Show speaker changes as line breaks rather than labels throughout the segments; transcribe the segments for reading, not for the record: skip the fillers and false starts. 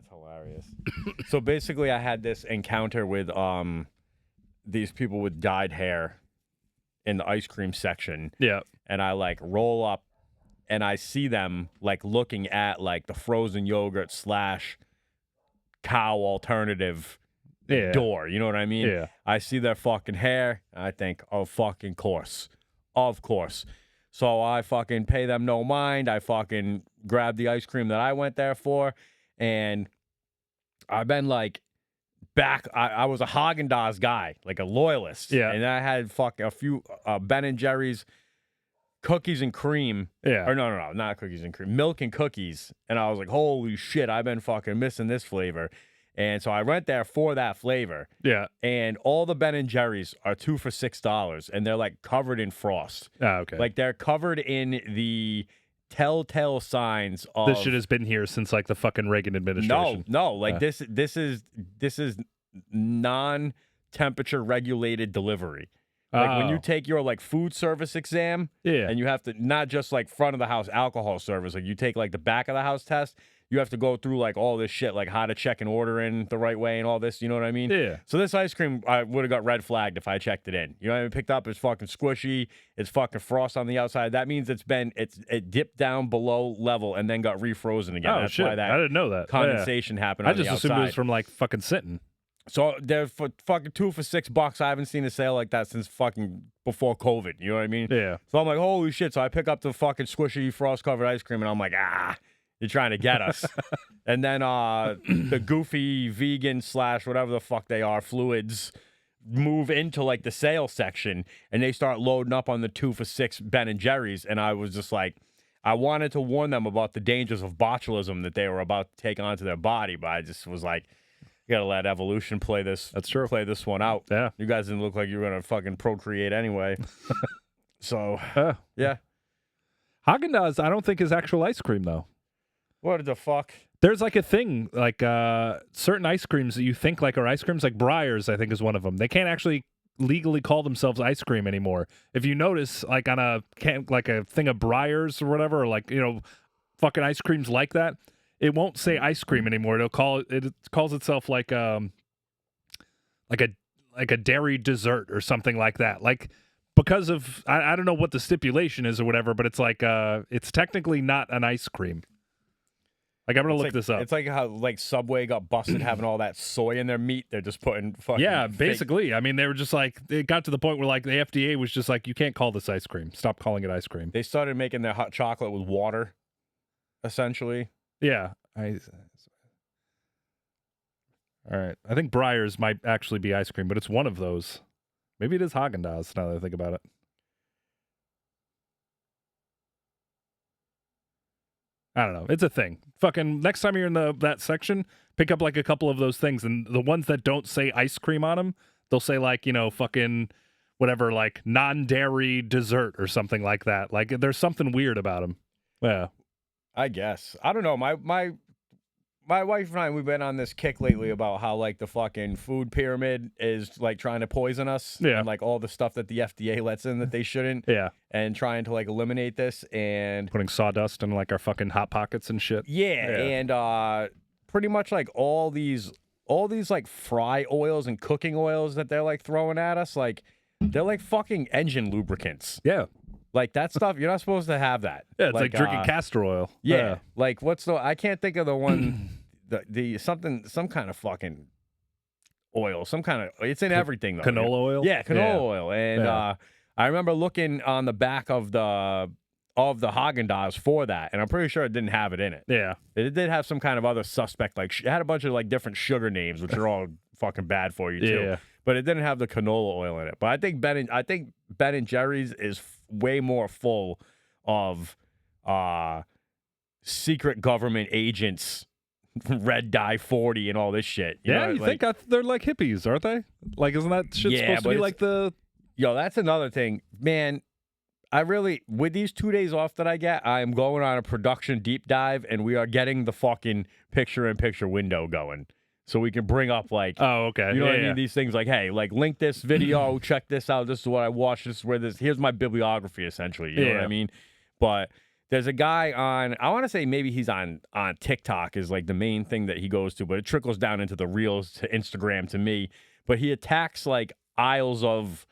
That's hilarious. So basically, I had this encounter with these people with dyed hair in the ice cream section.
Yeah.
And I like roll up and I see them like looking at like the frozen yogurt / cow alternative door. You know what I mean?
Yeah.
I see their fucking hair and I think, oh, fucking course. Of course. So I fucking pay them no mind. I fucking grab the ice cream that I went there for. And I've been like back. I was a Haagen-Dazs guy, like a loyalist.
Yeah.
And I had fucking a few Ben and Jerry's cookies and cream.
Yeah.
Or no, not cookies and cream. Milk and cookies. And I was like, holy shit, I've been fucking missing this flavor. And so I went there for that flavor.
Yeah.
And all the Ben and Jerry's are 2 for $6. And they're like covered in frost.
Oh, okay.
Like they're covered in the telltale signs of
this shit has been here since like the fucking Reagan administration.
No, like this is non-temperature regulated delivery. Like when you take your like food service exam, and you have to not just like front of the house alcohol service, like you take like the back of the house test, you have to go through like all this shit, like how to check an order in the right way and all this, you know what I mean?
Yeah.
So this ice cream, I would have got red flagged if I checked it in. You know what I mean? Picked up, it's fucking squishy, it's fucking frost on the outside. That means it dipped down below level and then got refrozen again.
Oh,
That's
shit.
why that
I didn't know that.
condensation happened
I
on the
just assumed it
outside.
was from like fucking sitting.
So they're for fucking 2 for $6. I haven't seen a sale like that since fucking before COVID. You know what I mean?
Yeah.
So I'm like, holy shit. So I pick up the fucking squishy frost covered ice cream and I'm like, you're trying to get us. And then the goofy vegan / whatever the fuck they are, fluids, move into like the sale section and they start loading up on the 2 for $6 Ben and Jerry's. And I was just like, I wanted to warn them about the dangers of botulism that they were about to take onto their body, but I just was like, you gotta let evolution play this.
That's true.
Play this one out.
Yeah.
You guys didn't look like you were gonna fucking procreate anyway. So yeah.
Haagen-Dazs, I don't think is actual ice cream though.
What the fuck?
There's like a thing, like certain ice creams that you think like are ice creams, like Breyers, I think is one of them. They can't actually legally call themselves ice cream anymore. If you notice, like on a thing of Breyers or whatever, or like, you know, fucking ice creams like that, it won't say ice cream anymore. It calls itself like a dairy dessert or something like that. Like because of I don't know what the stipulation is or whatever, but it's like it's technically not an ice cream. Like I'm gonna look this up.
It's like how like Subway got busted having all that soy in their meat. They're just putting fucking
basically. I mean, they were just like it got to the point where like the FDA was just like, you can't call this ice cream. Stop calling it ice cream.
They started making their hot chocolate with water, essentially.
Yeah. All right. I think Breyers might actually be ice cream, but it's one of those. Maybe it is Haagen-Dazs now that I think about it. I don't know. It's a thing. Fucking next time you're in that section, pick up like a couple of those things, and the ones that don't say ice cream on them, they'll say like, you know, fucking whatever, like non-dairy dessert or something like that. Like there's something weird about them. Yeah.
I guess. I don't know. My wife and I, we've been on this kick lately about how like the fucking food pyramid is like trying to poison us.
Yeah.
And like all the stuff that the FDA lets in that they shouldn't.
Yeah.
And trying to like eliminate this and
putting sawdust in like our fucking Hot Pockets and shit.
Yeah. And pretty much like all these like fry oils and cooking oils that they're like throwing at us, like they're like fucking engine lubricants.
Yeah.
Like that stuff, you're not supposed to have that.
Yeah, it's like drinking castor oil.
Yeah. Like I can't think of the one, some kind of fucking oil, it's in everything though.
Canola oil?
Yeah, canola oil. And I remember looking on the back of the Haagen-Dazs for that, and I'm pretty sure it didn't have it in it.
Yeah.
It did have some kind of other suspect, like it had a bunch of like different sugar names, which are all fucking bad for you too.
Yeah.
But it didn't have the canola oil in it. But I think Ben and Jerry's is way more full of secret government agents, red dye 40 and all this shit.
You
know,
think they're like hippies, aren't they? Like, isn't that shit supposed to be like the...
Yo, that's another thing. Man, with these 2 days off that I get, I am going on a production deep dive, and we are getting the fucking picture-in-picture window going. So we can bring up like,
oh, okay,
you know what I mean? These things like, hey, like link this video, check this out. This is what I watched. Here's my bibliography essentially. You know what I mean? But There's a guy on, I want to say maybe he's on TikTok is like the main thing that he goes to, but it trickles down into the reels to Instagram to me. But he attacks like aisles of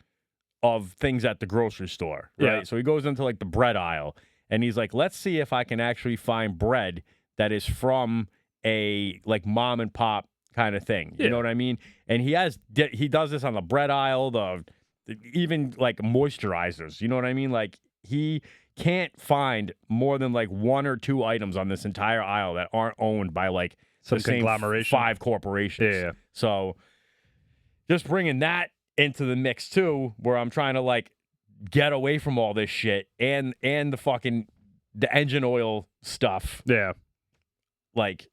things at the grocery store, right?
Yeah.
So he goes into like the bread aisle and he's like, let's see if I can actually find bread that is from a like mom and pop kind of thing. You
Yeah.
know what I mean? And he does this on the bread aisle, even like moisturizers. You know what I mean? Like he can't find more than like 1 or 2 items on this entire aisle that aren't owned by like
Some
the same
conglomeration.
5 corporations.
Yeah.
So just bringing that into the mix too, where I'm trying to like get away from all this shit and the engine oil stuff.
Yeah.
Like,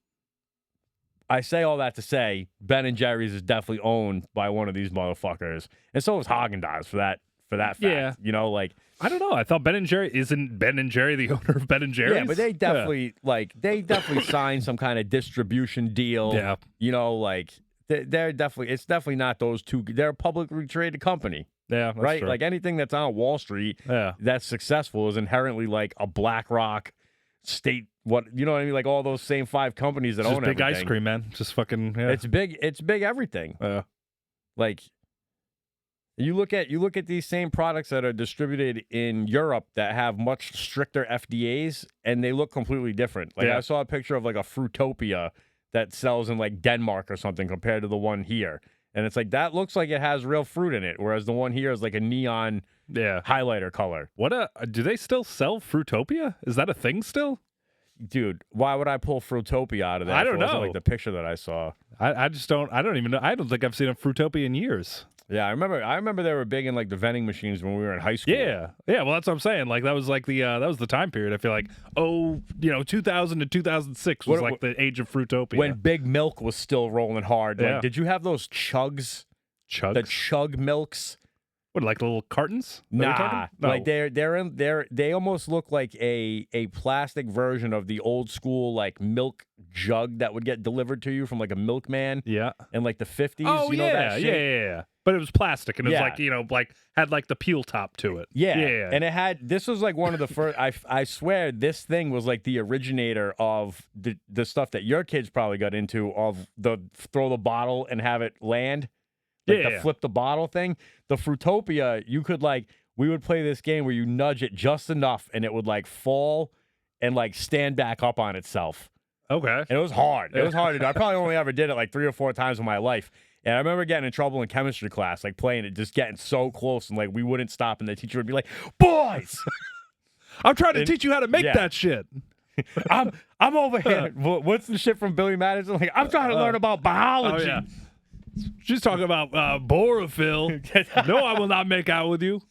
I say all that to say Ben and Jerry's is definitely owned by one of these motherfuckers, and so is Haagen-Dazs for that fact.
Yeah.
You know, like
I don't know. I thought Ben and Jerry isn't Ben and Jerry the owner of Ben and Jerry's?
yeah, but they definitely signed some kind of distribution deal.
Yeah.
You know, like they're definitely it's definitely not those two. They're a publicly traded company,
Yeah, that's
right?
true.
Like anything that's on Wall Street
yeah.
that's successful is inherently like a BlackRock, State. What you know what I mean? Like all those same 5 companies that
Just
own
big
everything.
ice cream, man. Just fucking yeah.
It's big. It's big everything. Like you look at these same products that are distributed in Europe that have much stricter FDAs, and they look completely different. Like
Yeah.
I saw a picture of like a Fruitopia that sells in like Denmark or something compared to the one here, and it's like that looks like it has real fruit in it, whereas the one here is like a neon
yeah.
highlighter color.
What do they still sell Fruitopia? Is that a thing still?
Dude, why would I pull Fruitopia out of that?
I
if
don't
it wasn't,
know.
like the picture that I saw.
I just don't. I don't even know. I don't think I've seen a Fruitopia in years.
Yeah, I remember they were big in like the vending machines when we were in high school.
Yeah, yeah. Well, that's what I'm saying. Like that was like the time period. I feel like 2000 to 2006 was
What-
like the age of Fruitopia.
When Big Milk was still rolling hard.
Yeah.
Like, did you have those chugs?
Chugs,
The chug milks?
what, like little cartons? Is that what you're
Nah,
talking? No.
like they almost look like a plastic version of the old school like milk jug that would get delivered to you from like a milkman
yeah.
in like the 50s.
Oh
you know
yeah,
that
yeah,
shit?
yeah. But it was plastic, and it was
Yeah.
like had like the peel top to it.
Yeah.
yeah.
And it had this was like one of the first I swear this thing was like the originator of the stuff that your kids probably got into of the throw the bottle and have it land. Like the
Yeah.
flip the bottle thing. The Fruitopia, you could like we would play this game where you nudge it just enough and it would like fall and like stand back up on itself.
Okay.
And it was hard. It was hard to do. I probably only ever did it like 3 or 4 times in my life. And I remember getting in trouble in chemistry class, like playing it, just getting so close, and like we wouldn't stop, and the teacher would be like, "Boys,
I'm trying to teach you how to make
yeah.
that shit.
I'm over here." What's the shit from Billy Madison? Like, I'm trying to learn about
Oh
biology.
yeah. She's talking about borophyll. No, I will not make out with you.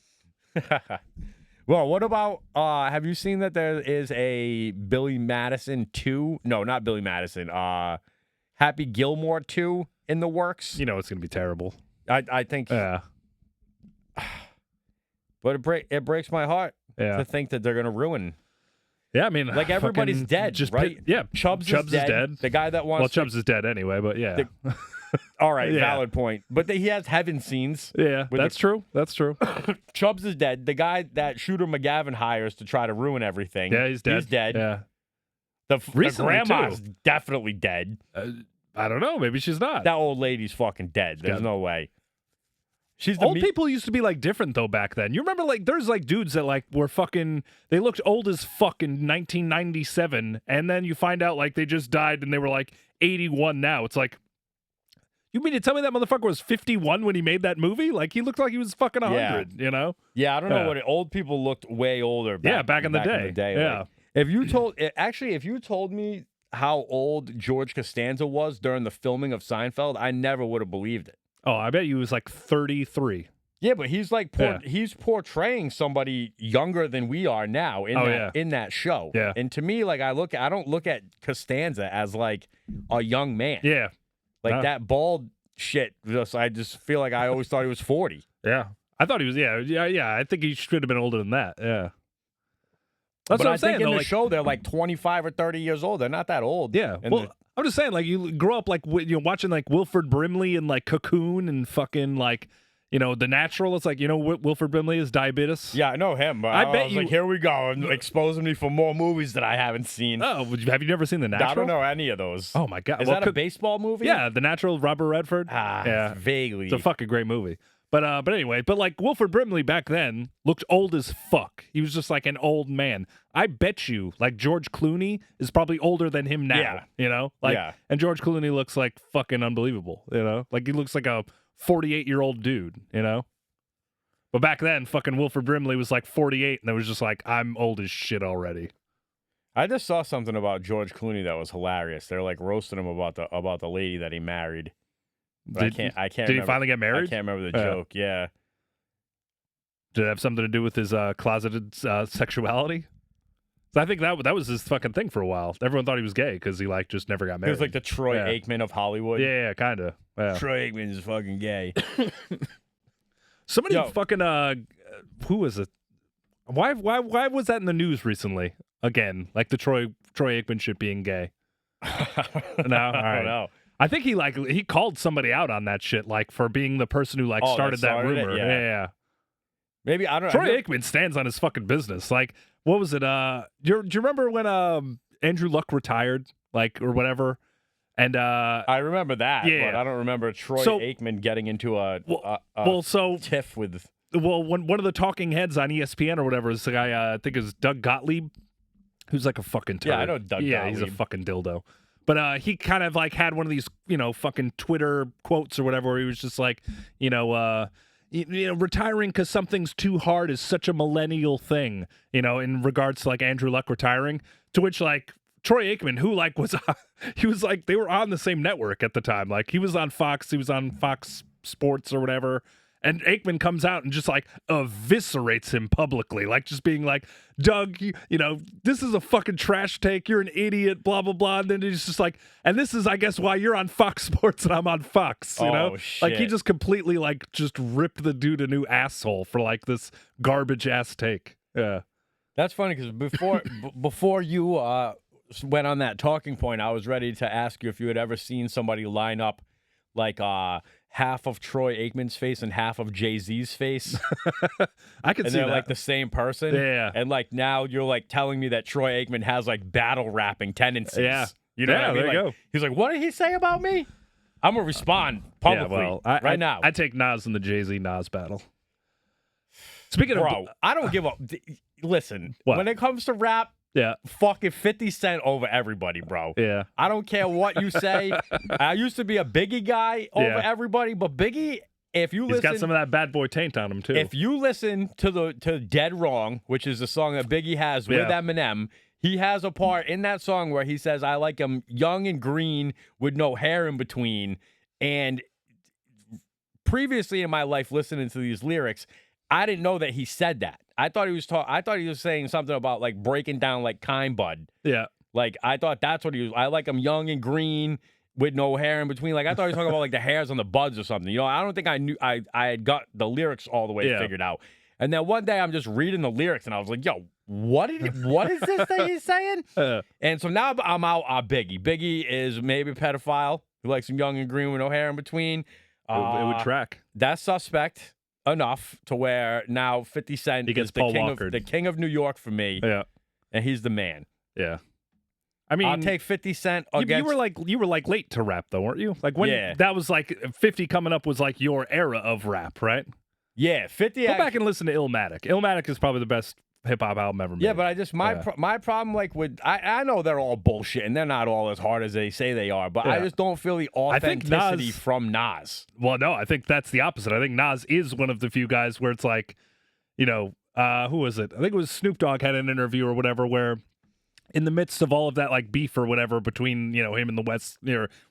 Well, what about? Have you seen that there is a Billy Madison 2? No, not Billy Madison. Happy Gilmore 2 in the works.
You know it's gonna be terrible.
I think,
Yeah.
but it breaks my heart
Yeah.
to think that they're gonna ruin.
Yeah, I mean,
Like everybody's
fucking
dead,
just
right?
yeah,
Chubbs
Chubbs
is dead. The guy that wants.
Well, Chubbs is dead anyway, but yeah,
All right,
Yeah.
valid point. But he has heaven scenes.
yeah,
With
that's true. That's true.
Chubbs is dead. The guy that Shooter McGavin hires to try to ruin everything.
Yeah, he's dead.
He's dead.
Yeah,
The
Recently,
grandma's
too.
definitely dead.
I don't know. Maybe she's not.
That old lady's fucking dead. There's
got-
no way. She's the
Old people used to be like different though back then. You remember like there's like dudes that like were fucking they looked old as fuck in 1997 and then you find out like they just died and they were like 81 now. It's like you mean to tell me that motherfucker was 51 when he made that movie? Like he looked like he was fucking 100, you know?
Yeah, I don't know
Yeah.
what old people looked way older.
Back in the day. Yeah.
Like, if you told me how old George Costanza was during the filming of Seinfeld, I never would have believed it.
Oh, I bet he was like 33.
Yeah, but he's like
Yeah.
he's portraying somebody younger than we are now in that show.
Yeah.
And to me, like I don't look at Costanza as like a young man.
Yeah.
Like
No.
that bald shit. I just feel like I always thought he was 40.
Yeah. I thought he was yeah. I think he should have been older than that. Yeah.
But
That's what
I
I'm saying
think in
though,
the
like,
show they're like 25 or 30 years old. They're not that old.
yeah.
And
Well, I'm just saying, like, you grow up, like, watching, like, Wilford Brimley and, like, Cocoon and fucking, like, The Natural. It's like, Wilford Brimley is diabetes.
Yeah, I know him, but
I bet
was
you-
like, here we go, and exposing me for more movies that I haven't seen.
Oh, have you never seen The Natural?
I don't know any of those.
Oh my God.
Is that a baseball movie?
Yeah, The Natural, Robert Redford.
Yeah, vaguely.
It's a fucking great movie. But anyway, like Wilford Brimley back then looked old as fuck. He was just like an old man. I bet you like George Clooney is probably older than him now.
Yeah.
And George Clooney looks like fucking unbelievable. Like he looks like a 48-year-old dude. But back then, fucking Wilford Brimley was like 48, and it was just like, I'm old as shit already.
I just saw something about George Clooney that was hilarious. They're like roasting him about the lady that he married. But I can't.
Did he finally get married?
I can't remember the joke. Yeah.
Did it have something to do with his closeted sexuality? So I think that was his fucking thing for a while. Everyone thought he was gay because he like just never got
He
married.
was like the Troy Aikman of Hollywood.
Yeah, kind of. Yeah.
Troy Aikman is fucking gay.
Somebody fucking who was it? Why was that in the news recently? Again, like the Troy Aikman shit being gay. No, all right.
I don't know.
I think he called somebody out on that shit, like for being the person who started that rumor. Yeah.
Maybe I don't.
Troy Aikman stands on his fucking business. Like, what was it? Do you remember when Andrew Luck retired, or whatever? And
I remember that.
Yeah,
but I don't remember Troy Aikman getting into a tiff with.
Well, one of the talking heads on ESPN or whatever is the guy. I think is Doug Gottlieb, who's like a fucking turd.
Yeah, I know Doug Gottlieb.
Yeah, he's a fucking dildo. But he kind of had one of these, fucking Twitter quotes or whatever, where he was just like, retiring because something's too hard is such a millennial thing, in regards to Andrew Luck retiring. To which Troy Aikman, who was, he was they were on the same network at the time. He was on Fox, he was on Fox Sports or whatever. And Aikman comes out and just eviscerates him publicly, just being like, Doug, this is a fucking trash take. You're an idiot, blah, blah, blah. And then he's just and this is, I guess, why you're on Fox Sports and I'm on Fox, you know?
Shit.
He just completely, just ripped the dude a new asshole for, this garbage-ass take. Yeah.
That's funny because before you went on that talking point, I was ready to ask you if you had ever seen somebody line up half of Troy Aikman's face and half of Jay-Z's face.
I could see
they're
that.
the same person.
Yeah.
And now you're telling me that Troy Aikman has battle rapping tendencies.
Yeah.
You know what I mean?
There you go.
He's like, what did he say about me? I'm gonna respond publicly right now.
I take Nas in the Jay-Z Nas battle. Speaking
Bro, I don't give a listen.
What?
When it comes to rap,
yeah,
fucking 50 Cent over everybody, bro.
Yeah.
I don't care what you say. I used to be a Biggie guy over everybody, but Biggie, if you
he's
listen,
got some of that bad boy taint on him too.
if you listen to Dead Wrong, which is the song that Biggie has with Eminem, he has a part in that song where he says, I like him young and green with no hair in between. And previously in my life, listening to these lyrics, I didn't know that he said that. I thought he was saying something about breaking down Kind Bud.
Yeah.
I thought that's what he was. I like him young and green with no hair in between. I thought he was talking about the hairs on the buds or something. I don't think I knew I had got the lyrics all the way figured out. And then one day I'm just reading the lyrics and I was like, yo, what is this that he's saying? And so now I'm out on Biggie. Biggie is maybe a pedophile who likes him young and green with no hair in between.
It would track.
That's suspect enough to where now 50 Cent
he gets
is the king of New York for me.
Yeah.
And he's the man.
Yeah. I mean,
I'll take 50 Cent against...
You were late to rap though, weren't you? When that was 50 coming up was your era of rap, right?
Yeah, 50.
Go back and listen to Illmatic. Illmatic is probably the best hip hop album ever made.
Yeah, but I just my problem with I know they're all bullshit and they're not all as hard as they say they are, but I just don't feel the authenticity from Nas.
Well, no, I think that's the opposite. I think Nas is one of the few guys where it's who was it? I think it was Snoop Dogg had an interview or whatever where in the midst of all of that beef or whatever between him and the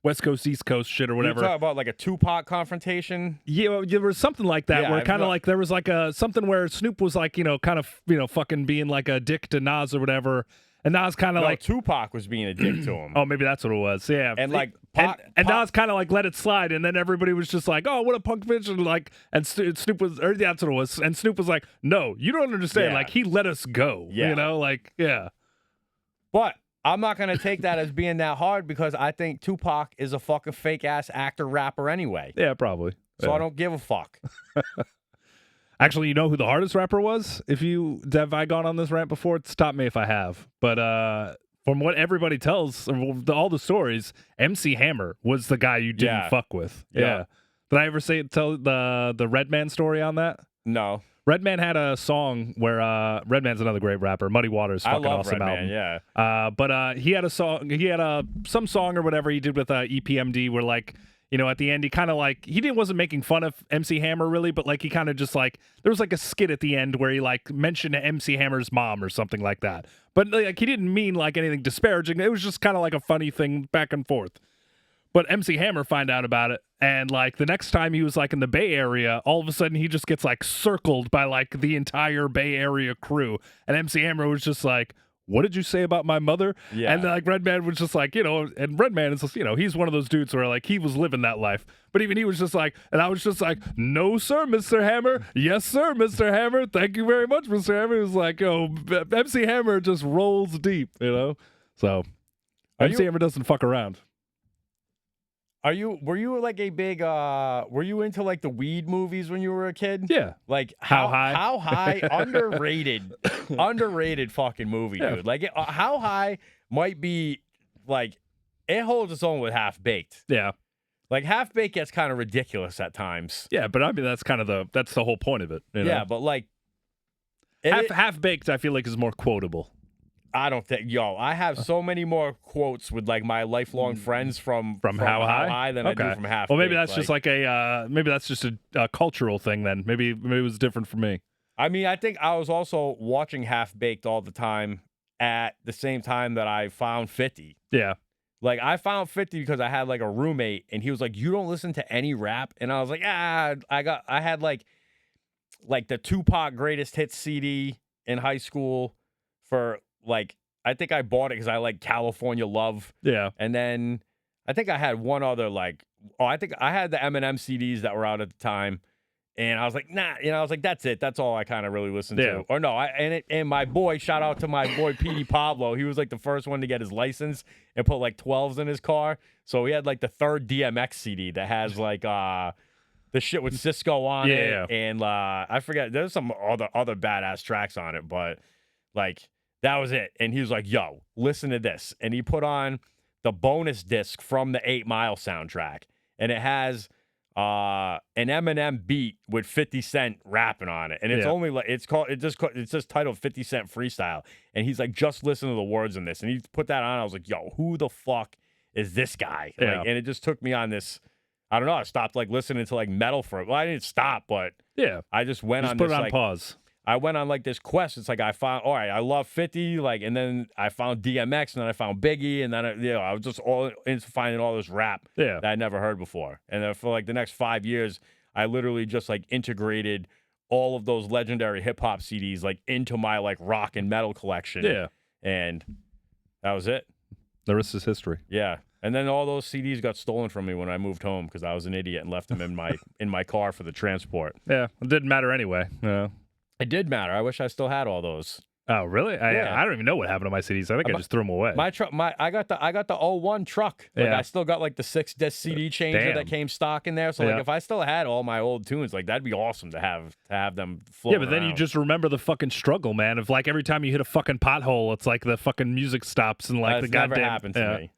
West Coast East Coast shit or whatever.
You talk about a Tupac confrontation.
Yeah, there was something like that where kind of there was something where Snoop was fucking being a dick to Nas or whatever, and Nas kind of
Tupac was being a dick to him.
Oh, maybe that's what it was. Yeah,
and
Nas kind of let it slide, and then everybody was just oh, what a punk bitch, and Snoop was, or that's what it was, and Snoop was no, you don't understand. He let us go. Yeah.
But I'm not going to take that as being that hard because I think Tupac is a fucking fake-ass actor rapper anyway.
Yeah, probably.
So
Yeah.
I don't give a fuck.
Actually, you know who the hardest rapper was? Have I gone on this rant before? Stop me if I have. But from what everybody tells, all the stories, MC Hammer was the guy you didn't
Yeah.
fuck with.
Yeah.
Did I ever tell the Redman story on that?
No.
Redman had a song where Redman's another great rapper. Muddy Waters,
I
fucking
love
awesome
Redman,
album.
yeah.
But he had a song. He had some song or whatever he did with EPMD, where like, you know, at the end he kind of like wasn't making fun of MC Hammer really, but like he kind of just like there was like a skit at the end where he like mentioned MC Hammer's mom or something like that. But like he didn't mean like anything disparaging. It was just kind of like a funny thing back and forth. But MC Hammer find out about it, and like the next time he was like in the Bay Area, all of a sudden he just gets like circled by like the entire Bay Area crew, and MC Hammer was just like, "What did you say about my mother?"
Yeah.
And like Redman was just like, you know, and Redman is just, you know, he's one of those dudes where like he was living that life, but even he was just like, and I was just like, "No, sir, Mr. Hammer. Yes, sir, Mr. Hammer. Thank you very much, Mr. Hammer." It was like, oh, MC Hammer just rolls deep, you know. So MC Hammer doesn't fuck around.
Were you like a big were you into like the weed movies when you were a kid?
Yeah.
Like
How High?
How High underrated fucking movie,
Yeah.
dude. Like How High might be like it holds its own with Half Baked.
Yeah.
Like Half Baked gets kind of ridiculous at times.
Yeah, but I mean that's kind of the whole point of it. You know?
Yeah, but like
Half Baked, I feel like is more quotable.
I don't think, I have so many more quotes with like my lifelong friends from
How High
than I do from Half.
Well, maybe
Baked.
that's just like a cultural thing then. Maybe it was different for me.
I mean, I think I was also watching Half Baked all the time at the same time that I found 50.
Yeah.
Like I found 50 because I had like a roommate and he was like, "You don't listen to any rap?" And I was like, I had like the Tupac Greatest Hits CD in high school for like, I think I bought it because I like California Love.
Yeah.
And then I think I had one other I think I had the Eminem CDs that were out at the time. And I was like, nah, I was like, that's it. That's all I kind of really listened to. Or no, and my boy, shout out to my boy Petey Pablo. He was like the first one to get his license and put like 12s in his car. So he had like the third DMX CD that has like the shit with Cisco on it.
Yeah.
And I forget, there's some other badass tracks on it, but like that was it. And he was like, yo, listen to this. And he put on the bonus disc from the 8 Mile soundtrack. And it has an Eminem beat with 50 Cent rapping on it. And it's only like, it's just titled 50 Cent Freestyle. And he's like, just listen to the words in this. And he put that on. I was like, yo, who the fuck is this guy?
Yeah.
Like, and it just took me on this, I don't know, I stopped like listening to like metal for it. Well, I didn't stop, but
Yeah.
I just went
Just
on
put
this
it on
like,
pause.
I went on like this quest. It's like I found, all right, I love 50, like, and then I found DMX, and then I found Biggie, and then I was just all into finding all this rap
Yeah.
that I never heard before. And then for like the next 5 years, I literally just like integrated all of those legendary hip hop CDs like into my like rock and metal collection.
Yeah.
And that was it.
The rest is history.
Yeah. And then all those CDs got stolen from me when I moved home because I was an idiot and left them in my car for the transport.
Yeah. It didn't matter anyway. Yeah.
It did matter. I wish I still had all those.
Oh, really?
Yeah.
I don't even know what happened to my CDs. I think I just threw them away.
My truck, I got the 01 truck. Like
Yeah.
I still got like the 6-disc CD changer
Damn.
that came stock in there. So like
Yeah.
if I still had all my old tunes, like that'd be awesome to have them floating
Yeah, but then you
around.
just remember the fucking struggle, man. Of like every time you hit a fucking pothole, it's like the fucking music stops and like
That's
the goddamn.
never happened to me.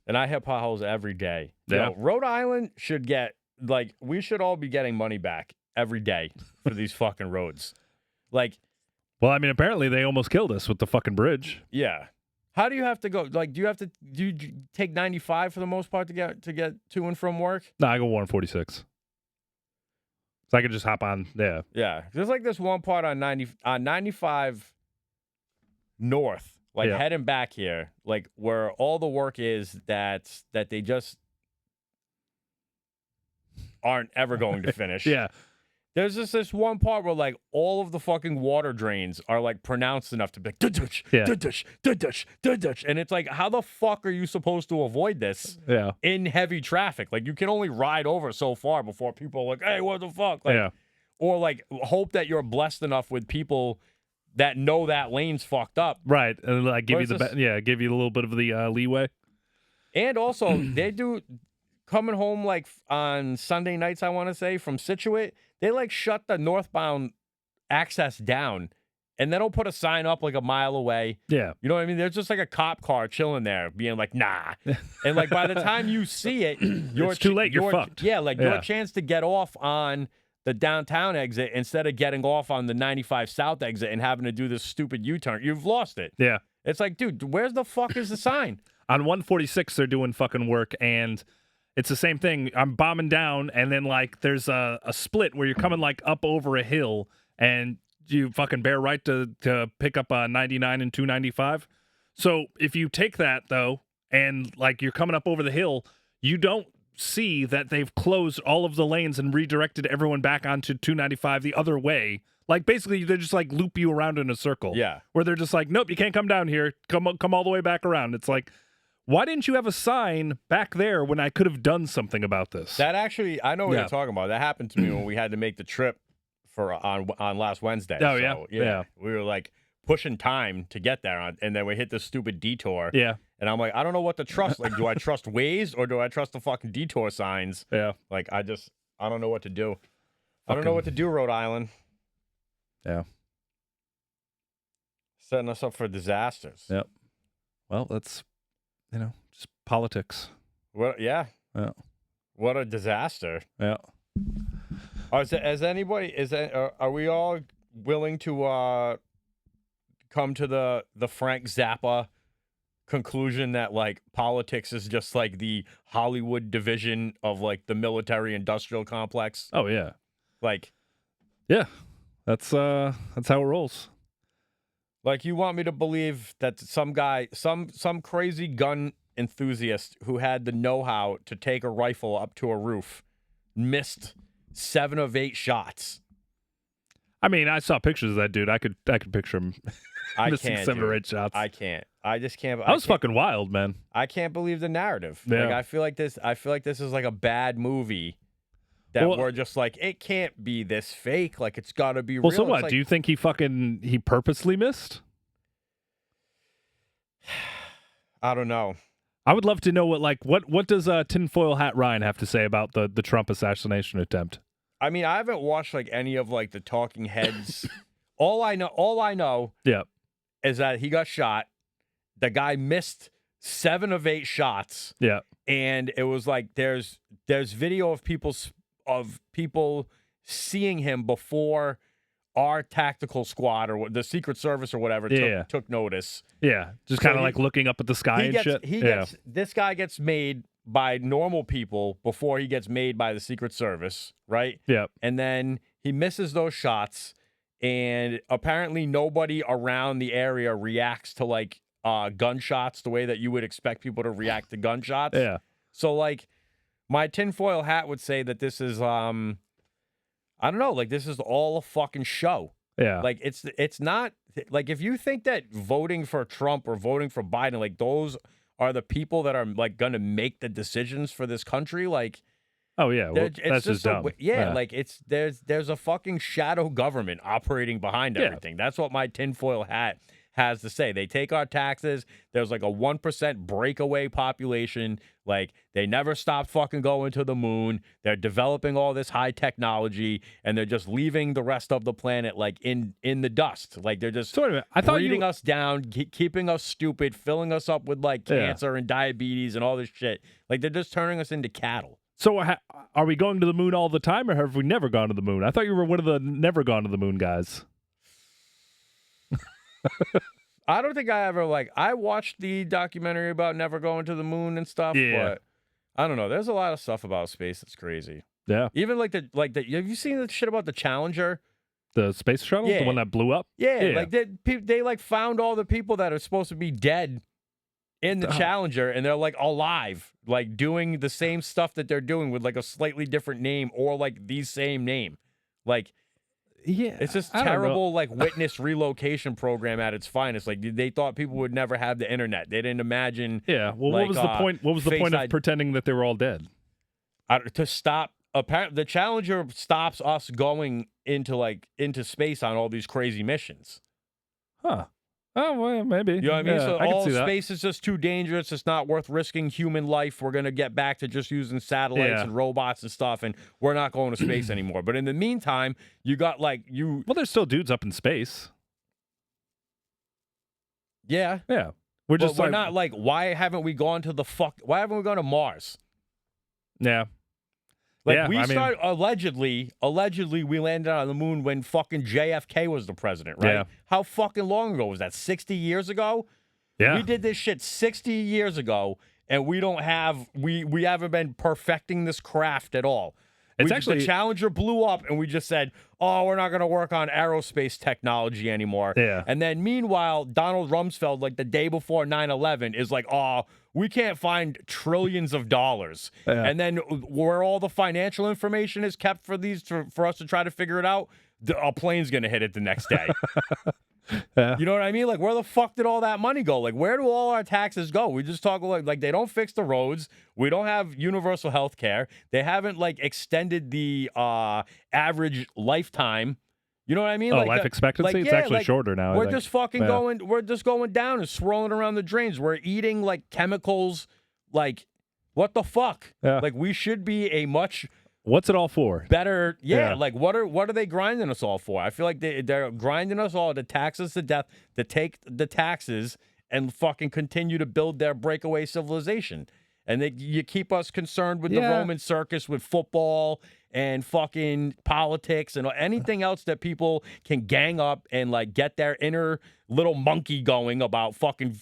And I hit potholes every day.
Yeah.
Yo, Rhode Island should get like we should all be getting money back every day for these fucking roads. Like,
Well, I mean, apparently they almost killed us with the fucking bridge.
yeah. How do you have to go? Like, do you take 95 for the most part to get to and from work?
No, I go 146. So I could just hop on. Yeah.
Yeah, there's like this one part on 95 north, like
Yeah.
heading back here, like where all the work is that they just aren't ever going to finish.
Yeah.
There's just this one part where like all of the fucking water drains are like pronounced enough to be like, "Duh-dush,
Yeah.
duh-dush, duh-dush, duh-dush." And it's like, how the fuck are you supposed to avoid this
Yeah.
in heavy traffic? Like you can only ride over so far before people are like, "Hey, what the fuck?" Like,
Yeah.
or like hope that you're blessed enough with people that know that lane's fucked up.
Right. And like give
Or
you
it's
the
just-
give you a little bit of the leeway.
And also they do coming home like on Sunday nights, I want to say, from Scituate, they like shut the northbound access down, and they don't put a sign up like a mile away.
Yeah.
You know what I mean? There's just like a cop car chilling there, being like, nah. And like by the time you see it,
It's too late. You're fucked.
Yeah, like your chance to get off on the downtown exit instead of getting off on the 95 South exit and having to do this stupid U-turn, you've lost it.
Yeah.
It's like, dude, where's the fuck is the sign?
On 146, they're doing fucking work, and it's the same thing. I'm bombing down, and then like there's a split where you're coming like up over a hill, and you fucking bear right to pick up 99 and 295. So if you take that though, and like you're coming up over the hill, you don't see that they've closed all of the lanes and redirected everyone back onto 295 the other way. Like basically they just like loop you around in a circle.
Yeah.
Where they're just like, nope, you can't come down here. Come all the way back around. It's like, why didn't you have a sign back there when I could have done something about this?
That actually, I know what you're talking about. That happened to me when we had to make the trip for on last Wednesday.
Oh,
so,
yeah.
We were like pushing time to get there, and then we hit this stupid detour.
Yeah.
And I'm like, I don't know what to trust. Like, do I trust Waze or do I trust the fucking detour signs?
Yeah.
Like, I don't know what to do. I don't know what to do, Rhode Island.
Yeah.
Setting us up for disasters.
Yep. Well, that's, just politics.
What? Yeah.
Yeah.
What a disaster.
Yeah.
Are we all willing to come to the Frank Zappa conclusion that like politics is just like the Hollywood division of like the military industrial complex?
Oh yeah.
Like,
yeah, that's how it rolls.
Like, you want me to believe that some guy, some crazy gun enthusiast who had the know-how to take a rifle up to a roof missed 7 of 8 shots.
I mean, I saw pictures of that dude. I could picture him missing 7 or 8 shots.
I can't. I just can't.
That was fucking wild, man.
I can't believe the narrative.
Yeah.
Like, I feel like this is like a bad movie that we're just like, it can't be this fake. Like, it's got to be real.
Well, so what?
Like,
do you think he purposely missed?
I don't know.
I would love to know what does Tinfoil Hat Ryan have to say about the Trump assassination attempt?
I mean, I haven't watched like any of like the talking heads. all I know
Yeah.
is that he got shot. The guy missed 7 of 8 shots.
Yeah.
And it was like there's video of people seeing him before our tactical squad or the Secret Service or whatever took notice.
Yeah, just kind of like looking up at the sky and shit.
This guy gets made by normal people before he gets made by the Secret Service, right?
Yeah.
And then he misses those shots, and apparently nobody around the area reacts to like gunshots the way that you would expect people to react to gunshots.
Yeah.
So like my tinfoil hat would say that this is I don't know, like this is all a fucking show.
Yeah.
Like it's not like if you think that voting for Trump or voting for Biden, like those are the people that are like going to make the decisions for this country, like
oh yeah, well, that's just dumb.
Like there's a fucking shadow government operating behind everything. That's what my tinfoil hat has to say. They take our taxes. There's like a 1% breakaway population. Like they never stopped fucking going to the moon. They're developing all this high technology, and they're just leaving the rest of the planet like in the dust. Like they're just breeding us down, keeping us stupid, filling us up with like cancer and diabetes and all this shit. Like they're just turning us into cattle.
So are we going to the moon all the time, or have we never gone to the moon? I thought you were one of the never gone to the moon guys.
I don't think I ever I watched the documentary about never going to the moon and stuff, but I don't know. There's a lot of stuff about space that's crazy.
Yeah.
Even like the have you seen the shit about the Challenger?
The space shuttle, the one that blew up?
Yeah. Like they like found all the people that are supposed to be dead in the Challenger, and they're like alive, like doing the same stuff that they're doing with like a slightly different name or like the same name. Like it's just terrible, like witness relocation program at its finest. Like they thought people would never have the internet. They didn't imagine.
Yeah. Well, what was the point? What was the point of pretending that they were all dead?
To stop. Apparently, the Challenger stops us going into space on all these crazy missions.
Huh. Oh, well, maybe.
You know what I mean?
Yeah,
So
I can
all
see that.
space is just too dangerous. It's not worth risking human life. We're going to get back to just using satellites
Yeah.
and robots and stuff, and we're not going to space anymore. But in the meantime, you got
Well, there's still dudes up in space.
yeah.
Yeah. We're
But
just
we're not like, why haven't we gone to why haven't we gone to Mars?
Yeah.
Like
Yeah,
we
I mean-
started allegedly we landed on the moon when fucking JFK was the president, right?
Yeah.
How fucking long ago was that? 60 years ago?
Yeah.
We did this shit 60 years ago, and we haven't been perfecting this craft at all.
It's
The
actually-
Challenger blew up, and we just said, "Oh, we're not going to work on aerospace technology anymore."
Yeah.
And then meanwhile, Donald Rumsfeld, like the day before 9/11, is like, "Oh, we can't find trillions of dollars."
Yeah.
And then where all the financial information is kept for for us to try to figure it out, a plane's going to hit it the next day.
Yeah.
You know what I mean? Like, where the fuck did all that money go? Like, where do all our taxes go? We just talk like they don't fix the roads. We don't have universal health care. They haven't like extended the average lifetime. You know what I mean?
Oh,
like
life expectancy? It's actually shorter now, I
We're
think.
just fucking
Yeah.
going. We're just going down and swirling around the drains. We're eating like chemicals. Like, what the fuck?
Yeah.
Like, we should be a much
What's it all for?
better. Yeah,
Yeah.
like what are they grinding us all for? I feel like they're grinding us all to tax us to death, to take the taxes and fucking continue to build their breakaway civilization. And you keep us concerned with the
Yeah.
Roman circus, with football and fucking politics and anything else that people can gang up and like get their inner little monkey going about fucking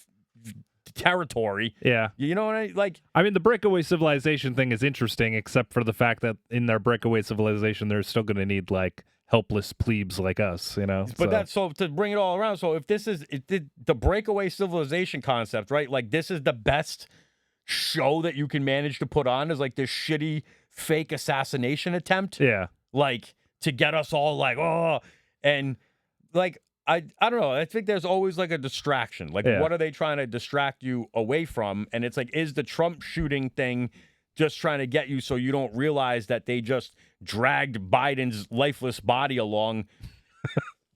territory.
Yeah.
You know what I like?
I mean, the breakaway civilization thing is interesting, except for the fact that in their breakaway civilization, they're still going to need like helpless plebes like us, you know?
But that's so to bring it all around. So if this is the breakaway civilization concept, right? Like this is the best show that you can manage to put on is like this shitty fake assassination attempt.
Yeah.
Like to get us all like, oh, and like I don't know. I think there's always like a distraction. Like
Yeah.
what are they trying to distract you away from? And it's like, is the Trump shooting thing just trying to get you so you don't realize that they just dragged Biden's lifeless body along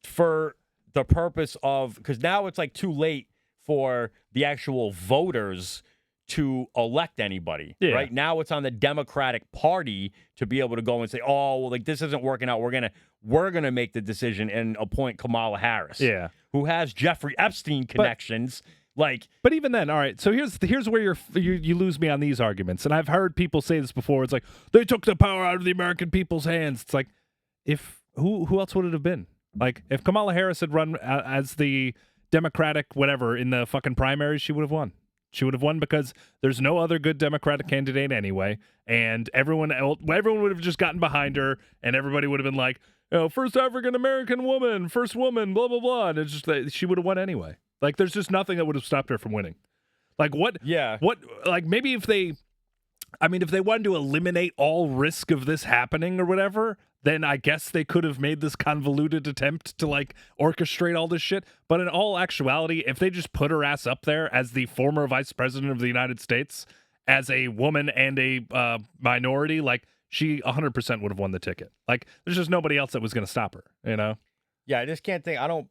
for the purpose of, because now it's like too late for the actual voters to elect anybody.
Yeah.
Right now it's on the Democratic Party to be able to go and say, oh, well, like this isn't working out. We're gonna make the decision and appoint Kamala Harris.
Yeah.
Who has Jeffrey Epstein connections.
But even then, all right. So here's where you lose me on these arguments. And I've heard people say this before. It's like they took the power out of the American people's hands. It's like, if who else would it have been? Like if Kamala Harris had run as the Democratic whatever in the fucking primaries, she would have won. She would have won because there's no other good Democratic candidate anyway, and everyone would have just gotten behind her, and everybody would have been like, first African American woman, first woman, blah blah blah, and it's just that she would have won anyway. Like there's just nothing that would have stopped her from winning. Like what?
Yeah.
What? Like maybe if they wanted to eliminate all risk of this happening or whatever, then I guess they could have made this convoluted attempt to like orchestrate all this shit. But in all actuality, if they just put her ass up there as the former vice president of the United States, as a woman and a minority, like she 100% would have won the ticket. Like there's just nobody else that was going to stop her, you know?
Yeah, I just can't think. I don't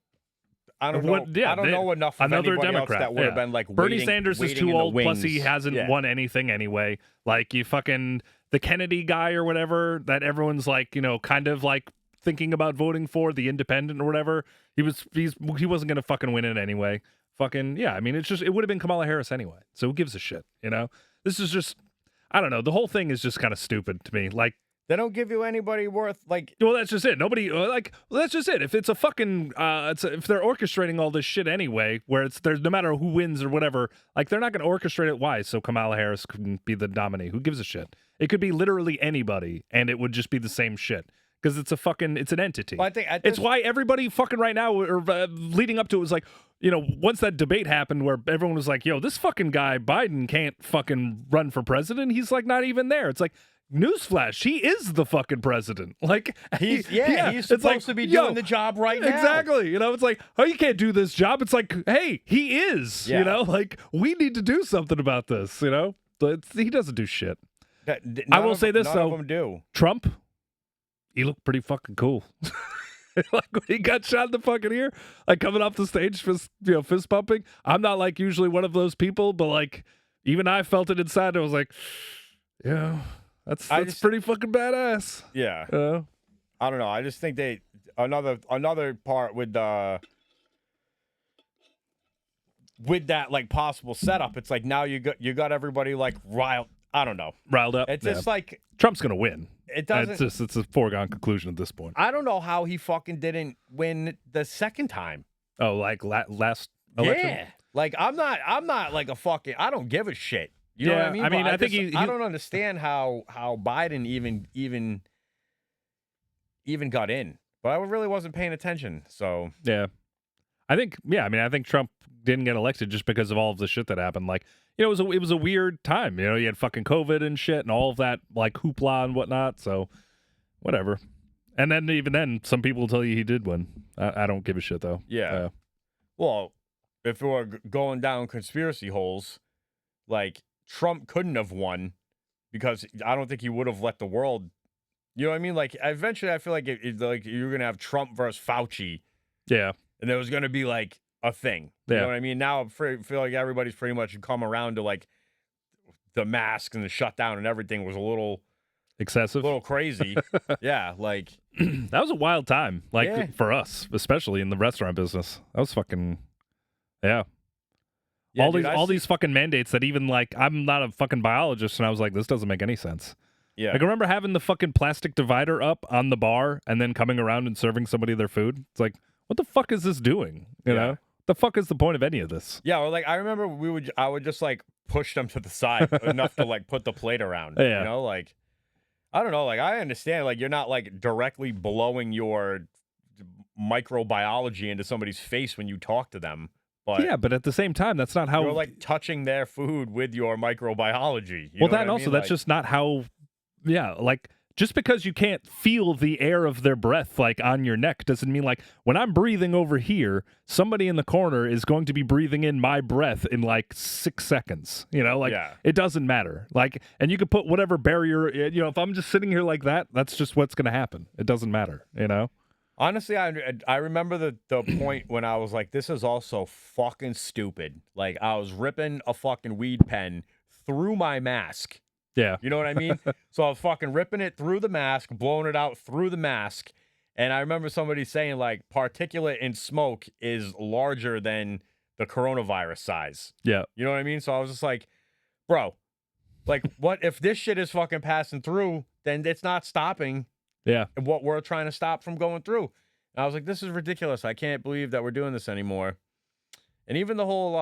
know.
Yeah,
I don't know enough of
another
anybody
Democrat
else that would have been like
Bernie
waiting,
Sanders is
waiting
too
in the
old, plus he
wings.
hasn't
Yeah.
won anything anyway. Like you fucking the Kennedy guy or whatever that everyone's like, kind of like thinking about voting for, the independent or whatever. He wasn't gonna fucking win it anyway. Fucking yeah, I mean it would have been Kamala Harris anyway. So who gives a shit, This is just I don't know. The whole thing is just kind of stupid to me. Like
They don't give you anybody worth like.
well, that's just it. Nobody that's just it. If it's a fucking, if they're orchestrating all this shit anyway, where there's no matter who wins or whatever, like they're not going to orchestrate it. Why? So Kamala Harris couldn't be the nominee. Who gives a shit? It could be literally anybody, and it would just be the same shit because it's an entity.
Well, I think
It's why everybody fucking right now or leading up to it was like, once that debate happened where everyone was like, yo, this fucking guy Biden can't fucking run for president. He's like not even there. It's like. Newsflash, he is the fucking president. Like
he's
it's
supposed
like,
to be
yo,
doing the job right now.
Exactly. It's like, oh, you can't do this job. It's like, hey, he is.
Yeah.
Like we need to do something about this. But he doesn't do shit.
None
I will say this
none
though.
of them do.
Trump, he looked pretty fucking cool. Like when he got shot in the fucking ear, like coming off the stage, fist pumping. I'm not like usually one of those people, but like even I felt it inside. I was like, yeah, that's pretty fucking badass.
Yeah.
You know?
I don't know. I just think another part with that like possible setup. It's like now you got everybody like riled. I don't know.
Riled up.
It's just like
Trump's gonna win.
It doesn't.
It's a foregone conclusion at this point.
I don't know how he fucking didn't win the second time.
Oh, like last election?
Yeah. Like I'm not like a fucking. I don't give a shit. You know what I mean?
I mean, I think
I don't understand how Biden even got in, but I really wasn't paying attention. So
yeah, I think Trump didn't get elected just because of all of the shit that happened. Like, it was a weird time. You know, you had fucking COVID and shit and all of that like hoopla and whatnot. So whatever. And then even then, some people tell you he did win. I don't give a shit though.
Yeah. Well, if we're going down conspiracy holes, like Trump couldn't have won because I don't think he would have let the world. You know what I mean? Like eventually, I feel like like you're gonna have Trump versus Fauci.
Yeah.
And there was gonna be like a thing. You know what I mean? Now I feel like everybody's pretty much come around to like the mask and the shutdown and everything was a little
excessive,
a little crazy. Yeah, like
that was a wild time. Like for us, especially in the restaurant business, that was fucking all these fucking mandates that even like I'm not a fucking biologist and I was like, this doesn't make any sense.
Yeah.
Like I remember having the fucking plastic divider up on the bar and then coming around and serving somebody their food. It's like, what the fuck is this doing? You know? The fuck is the point of any of this?
Yeah, or like I remember I would just like push them to the side enough to like put the plate around.
Yeah.
You know, like I don't know, like I understand like you're not like directly blowing your microbiology into somebody's face when you talk to them. But
yeah, but at the same time, that's not how
you're like touching their food with your microbiology.
Well, that also that's just not how. Yeah, like just because you can't feel the air of their breath like on your neck doesn't mean like when I'm breathing over here, somebody in the corner is going to be breathing in my breath in like 6 seconds. You know, like it doesn't matter. Like, and you could put whatever barrier. You know, if I'm just sitting here like that, that's just what's going to happen. It doesn't matter. You know.
Honestly, I remember the point when I was like, this is also fucking stupid. Like I was ripping a fucking weed pen through my mask.
Yeah.
You know what I mean? So I was fucking ripping it through the mask, blowing it out through the mask. And I remember somebody saying like particulate in smoke is larger than the coronavirus size.
Yeah.
You know what I mean? So I was just like, bro, like what if this shit is fucking passing through, then it's not stopping what we're trying to stop from going through. And I was like, this is ridiculous. I can't believe that we're doing this anymore. And even the whole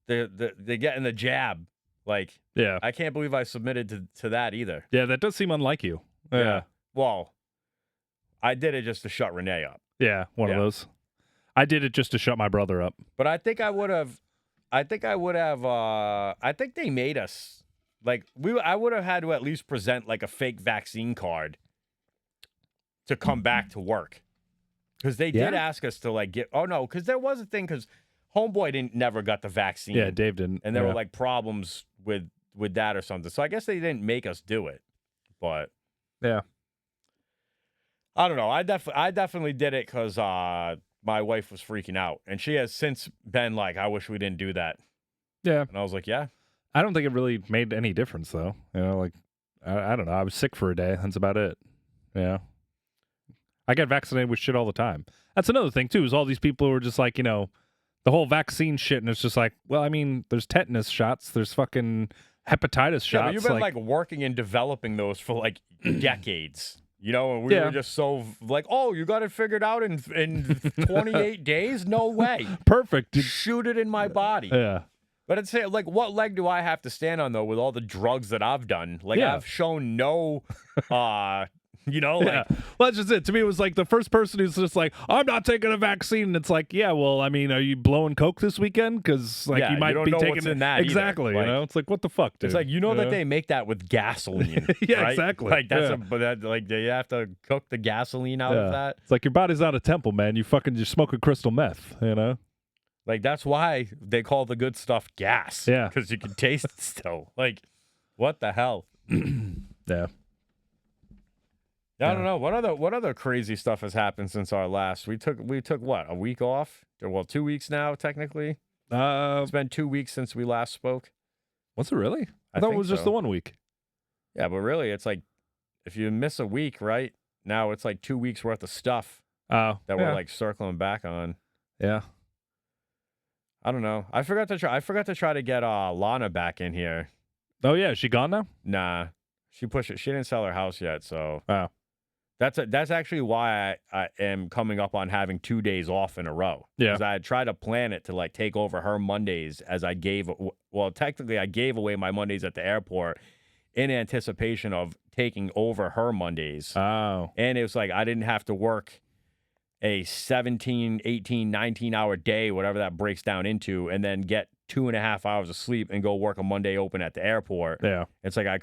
the getting the jab. Like, I can't believe I submitted to that either.
Yeah, that does seem unlike you. Yeah.
Well, I did it just to shut Renee up.
Yeah, one of those. I did it just to shut my brother up.
But I think I would have. I think they made us like I would have had to at least present like a fake vaccine card to come back to work because they did ask us to like get. Oh no, because there was a thing because Homeboy never got the vaccine.
Yeah, Dave didn't,
and there were like problems with that or something. So I guess they didn't make us do it, but
yeah,
I don't know. I definitely did it because my wife was freaking out, and she has since been like, "I wish we didn't do that."
Yeah,
and I was like, "Yeah."
I don't think it really made any difference though. You know, like I don't know. I was sick for a day. That's about it. Yeah, I get vaccinated with shit all the time. That's another thing too. Is all these people who are just like, you know, the whole vaccine shit, and it's just like, well, I mean, there's tetanus shots, there's fucking hepatitis shots.
But you've been like working and developing those for like decades. You know, and we were just so like, oh, you got it figured out in 28 days? No way.
Perfect.
Shoot it in my body.
Yeah.
But it's like, what leg do I have to stand on though with all the drugs that I've done? Like I've shown no, you know, like,
well, that's just it. To me, it was like the first person who's just like, I'm not taking a vaccine. And it's like, yeah, well, I mean, are you blowing coke this weekend? Because like you might be taking
in that
exactly.
Like,
you know, it's like, what the fuck, dude?
It's like you know that they make that with gasoline. Right?
Exactly.
Like that's like do you have to cook the gasoline out of that?
It's like your body's not a temple, man. You fucking just smoking crystal meth. You know.
Like that's why they call the good stuff gas.
Yeah,
because you can taste it still. Like, what the hell?
Yeah.
I don't know what other crazy stuff has happened since our last. We took what, a week off? Well, 2 weeks now technically. It's been 2 weeks since we last spoke.
Was it really? I thought it
think
was just
so.
the 1 week.
Yeah, but really, it's like if you miss a week, right? Now it's like 2 weeks worth of stuff
Oh,
that we're like circling back on.
yeah.
I don't know. I forgot to try to get Lana back in here.
Oh yeah, is she gone now?
Nah, she pushed it. She didn't sell her house yet, so
Oh,
that's actually why I am coming up on having 2 days off in a row.
Yeah.
Because I had tried to plan it to like take over her Mondays as I gave. Well, technically, I gave away my Mondays at the airport in anticipation of taking over her Mondays.
oh,
And it was like I didn't have to work a 17, 18, 19-hour day, whatever that breaks down into, and then get 2.5 hours of sleep and go work a Monday open at the airport.
yeah,
It's like I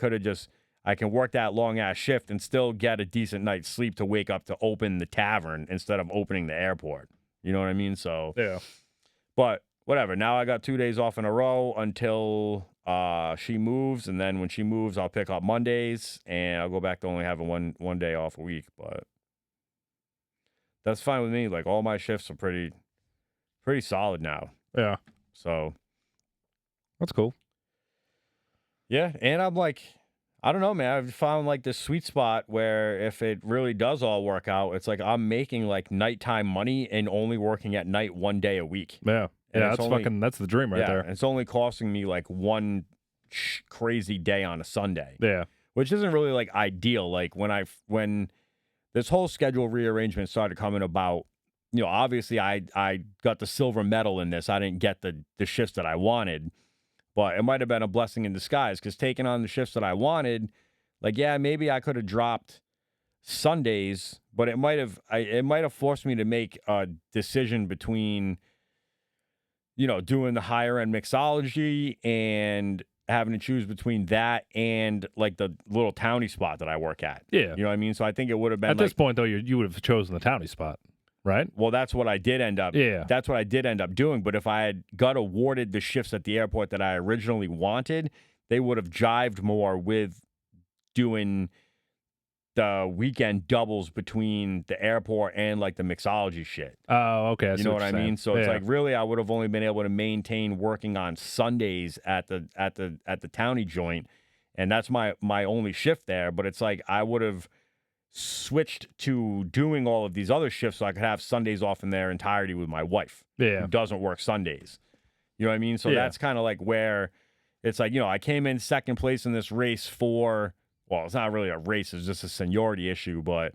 can work that long-ass shift and still get a decent night's sleep to wake up to open the tavern instead of opening the airport. You know what I mean? So,
yeah.
but whatever. Now I got 2 days off in a row until she moves, and then when she moves, I'll pick up Mondays, and I'll go back to only having one day off a week, but that's fine with me. Like all my shifts are pretty solid now.
Yeah.
So
That's cool.
yeah, and I'm like, I don't know, man. I've found like this sweet spot where if it really does all work out, it's like I'm making like nighttime money and only working at night 1 day a week.
Yeah.
And
Yeah,
it's
that's the dream right
yeah,
there.
and it's only costing me like one crazy day on a Sunday,
Yeah.
which isn't really like ideal. Like when this whole schedule rearrangement started coming about, you know, obviously I got the silver medal in this. I didn't get the shifts that I wanted, but it might have been a blessing in disguise because taking on the shifts that I wanted, like, yeah, maybe I could have dropped Sundays, but it might have forced me to make a decision between, you know, doing the higher end mixology and having to choose between that and like the little towny spot that I work at.
Yeah.
You know what I mean? So I think it would have been
At this point, though, you would have chosen the towny spot, right?
well, that's what I did end up.
Yeah.
That's what I did end up doing. But if I had got awarded the shifts at the airport that I originally wanted, they would have jived more with doing the weekend doubles between the airport and like the mixology shit.
Oh, okay.
You know what I mean? So it's
Yeah.
like really I would have only been able to maintain working on Sundays at the towny joint, and that's my only shift there. But it's like I would have switched to doing all of these other shifts so I could have Sundays off in their entirety with my wife,
Yeah.
who doesn't work Sundays. You know what I mean? So
Yeah.
that's kind of like where it's like, you know, I came in second place in this race for, well, it's not really a race, it's just a seniority issue. But,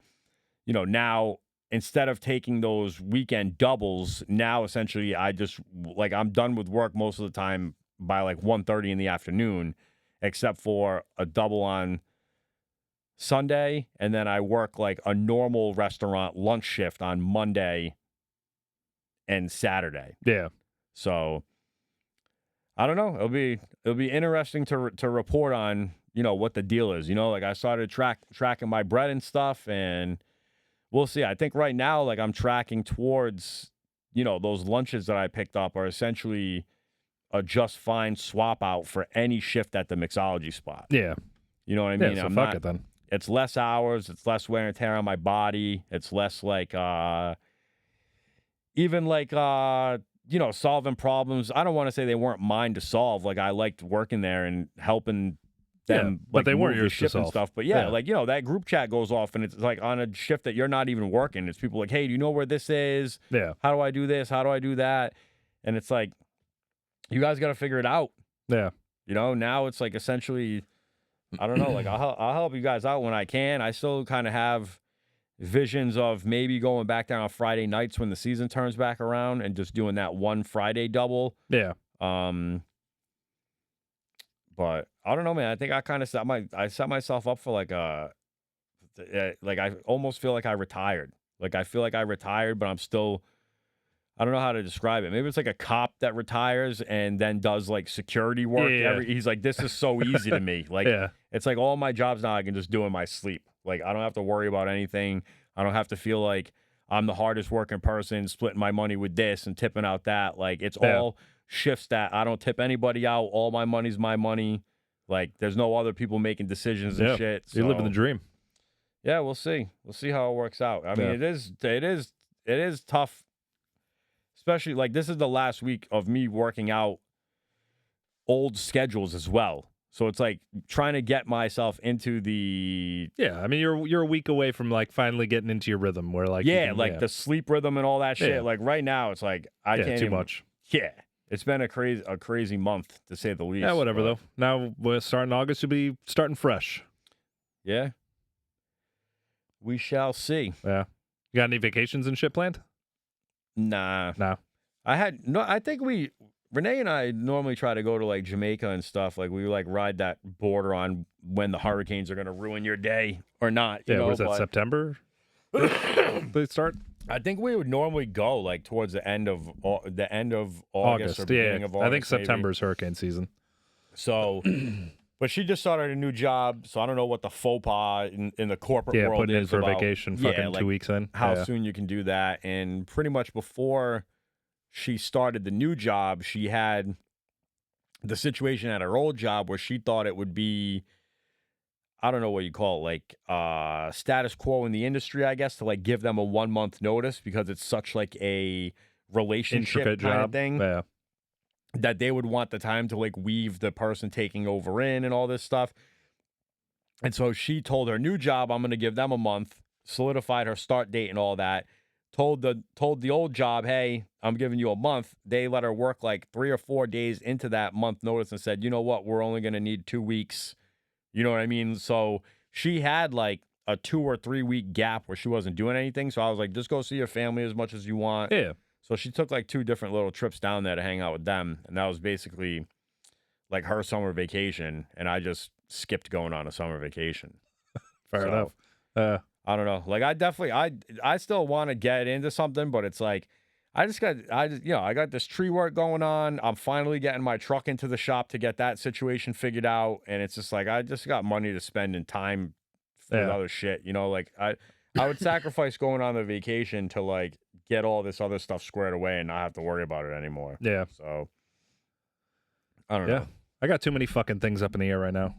you know, now instead of taking those weekend doubles, now essentially I just, like, I'm done with work most of the time by like 1:30 in the afternoon, except for a double on Sunday. And then I work like a normal restaurant lunch shift on Monday and Saturday.
Yeah.
So I don't know. It'll be interesting to report on, you know, what the deal is. You know, like I started tracking my bread and stuff, and we'll see. I think right now, like I'm tracking towards, you know, those lunches that I picked up are essentially a just fine swap out for any shift at the mixology spot.
Yeah.
You know what I mean?
Yeah, so fuck it then.
It's less hours. It's less wear and tear on my body. It's less like, even like, you know, solving problems. I don't want to say they weren't mine to solve. Like I liked working there and helping them,
but
like,
they weren't
move the
yours to
ship and
solve.
stuff. But yeah,
Yeah.
like, you know, that group chat goes off and it's like on a shift that you're not even working. It's people like, hey, do you know where this is?
Yeah.
How do I do this? How do I do that? And it's like, you guys got to figure it out.
Yeah.
You know, now it's like essentially, I don't know, like I'll help you guys out when I can. I still kind of have visions of maybe going back down on Friday nights when the season turns back around and just doing that one Friday double.
Yeah.
But I don't know, man. I think I kind of set myself up for like I almost feel like I retired. Like I feel like I retired, but I'm still, I don't know how to describe it. Maybe it's like a cop that retires and then does like security work.
Yeah.
He's like, this is so easy to me. Like,
Yeah.
it's like all my jobs now I can just do in my sleep. Like, I don't have to worry about anything. I don't have to feel like I'm the hardest working person splitting my money with this and tipping out that. Like, it's
Yeah.
all shifts that I don't tip anybody out. All my money's my money. Like, there's no other people making decisions and
Yeah.
shit.
You're living
so-
the dream.
Yeah, we'll see. We'll see how it works out. I mean,
Yeah.
it is tough, especially like this is the last week of me working out old schedules as well. So it's like trying to get myself into the
Yeah, I mean, you're a week away from like finally getting into your rhythm, where like you
yeah,
can-
like the sleep rhythm and all that shit.
Yeah.
Like right now, it's like I
yeah,
can't
too
even,
much.
Yeah, it's been a crazy month to say the least.
Yeah, whatever
but
though. Now we're starting August, you'll be starting fresh.
Yeah, we shall see.
Yeah. You got any vacations and shit planned?
Nah,
No.
I think Renee and I normally try to go to like Jamaica and stuff. Like we like ride that border on when the hurricanes are gonna ruin your day or not. You
Yeah,
know,
where's that,
but
September? They start?
I think we would normally go like towards the end of August
August.
or
Yeah,
beginning of August.
I think
maybe.
September's hurricane season.
So, but she just started a new job, so I don't know what the faux pas in the corporate
Yeah,
world
putting in
is
for
about,
vacation
yeah,
fucking
like
2 weeks in.
how
Yeah.
soon you can do that. And pretty much before she started the new job, she had the situation at her old job where she thought it would be, I don't know what you call it, like status quo in the industry, I guess, to like give them a 1 month notice because it's such like a relationship
Intricate
kind
job.
of thing.
Yeah.
That they would want the time to like weave the person taking over in and all this stuff. And so she told her new job, I'm going to give them a month, solidified her start date and all that. Told the old job, hey, I'm giving you a month. They let her work like 3 or 4 days into that month notice and said, you know what, we're only going to need 2 weeks. You know what I mean? So she had like a 2 or 3 week gap where she wasn't doing anything. So I was like, just go see your family as much as you want.
Yeah.
So she took like 2 different little trips down there to hang out with them. And that was basically like her summer vacation. And I just skipped going on a summer vacation.
Fair
So,
enough.
I don't know. Like I still want to get into something, but it's like, I got this tree work going on. I'm finally getting my truck into the shop to get that situation figured out. And it's just like, I just got money to spend and time for
Yeah.
other shit. You know, like I would sacrifice going on the vacation to like get all this other stuff squared away and not have to worry about it anymore.
Yeah.
So I don't
Yeah.
know.
I got too many fucking things up in the air right now.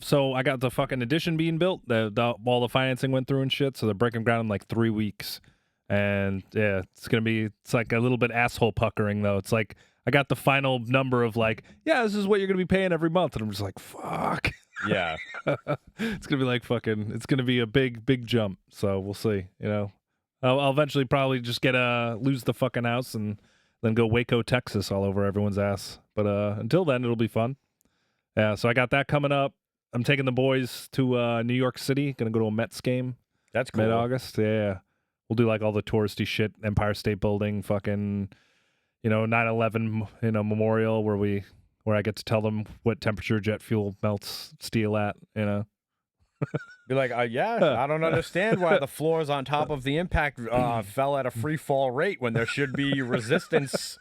So I got the fucking addition being built. All the financing went through and shit. So they're breaking ground in like 3 weeks. And yeah, it's like a little bit asshole puckering though. It's like I got the final number of like, yeah, this is what you're gonna be paying every month, and I'm just like, fuck.
Yeah.
It's gonna be like fucking. It's gonna be a big jump. So we'll see. You know, I'll eventually probably just lose the fucking house and then go Waco, Texas, all over everyone's ass. But until then, it'll be fun. Yeah. So I got that coming up. I'm taking the boys to New York City. Gonna go to a Mets game
That's cool.
mid-August. Yeah. We'll do like all the touristy shit, Empire State Building, fucking, 9/11, memorial where I get to tell them what temperature jet fuel melts steel at,
Be like, yeah, I don't understand why the floors on top of the impact fell at a free fall rate when there should be resistance.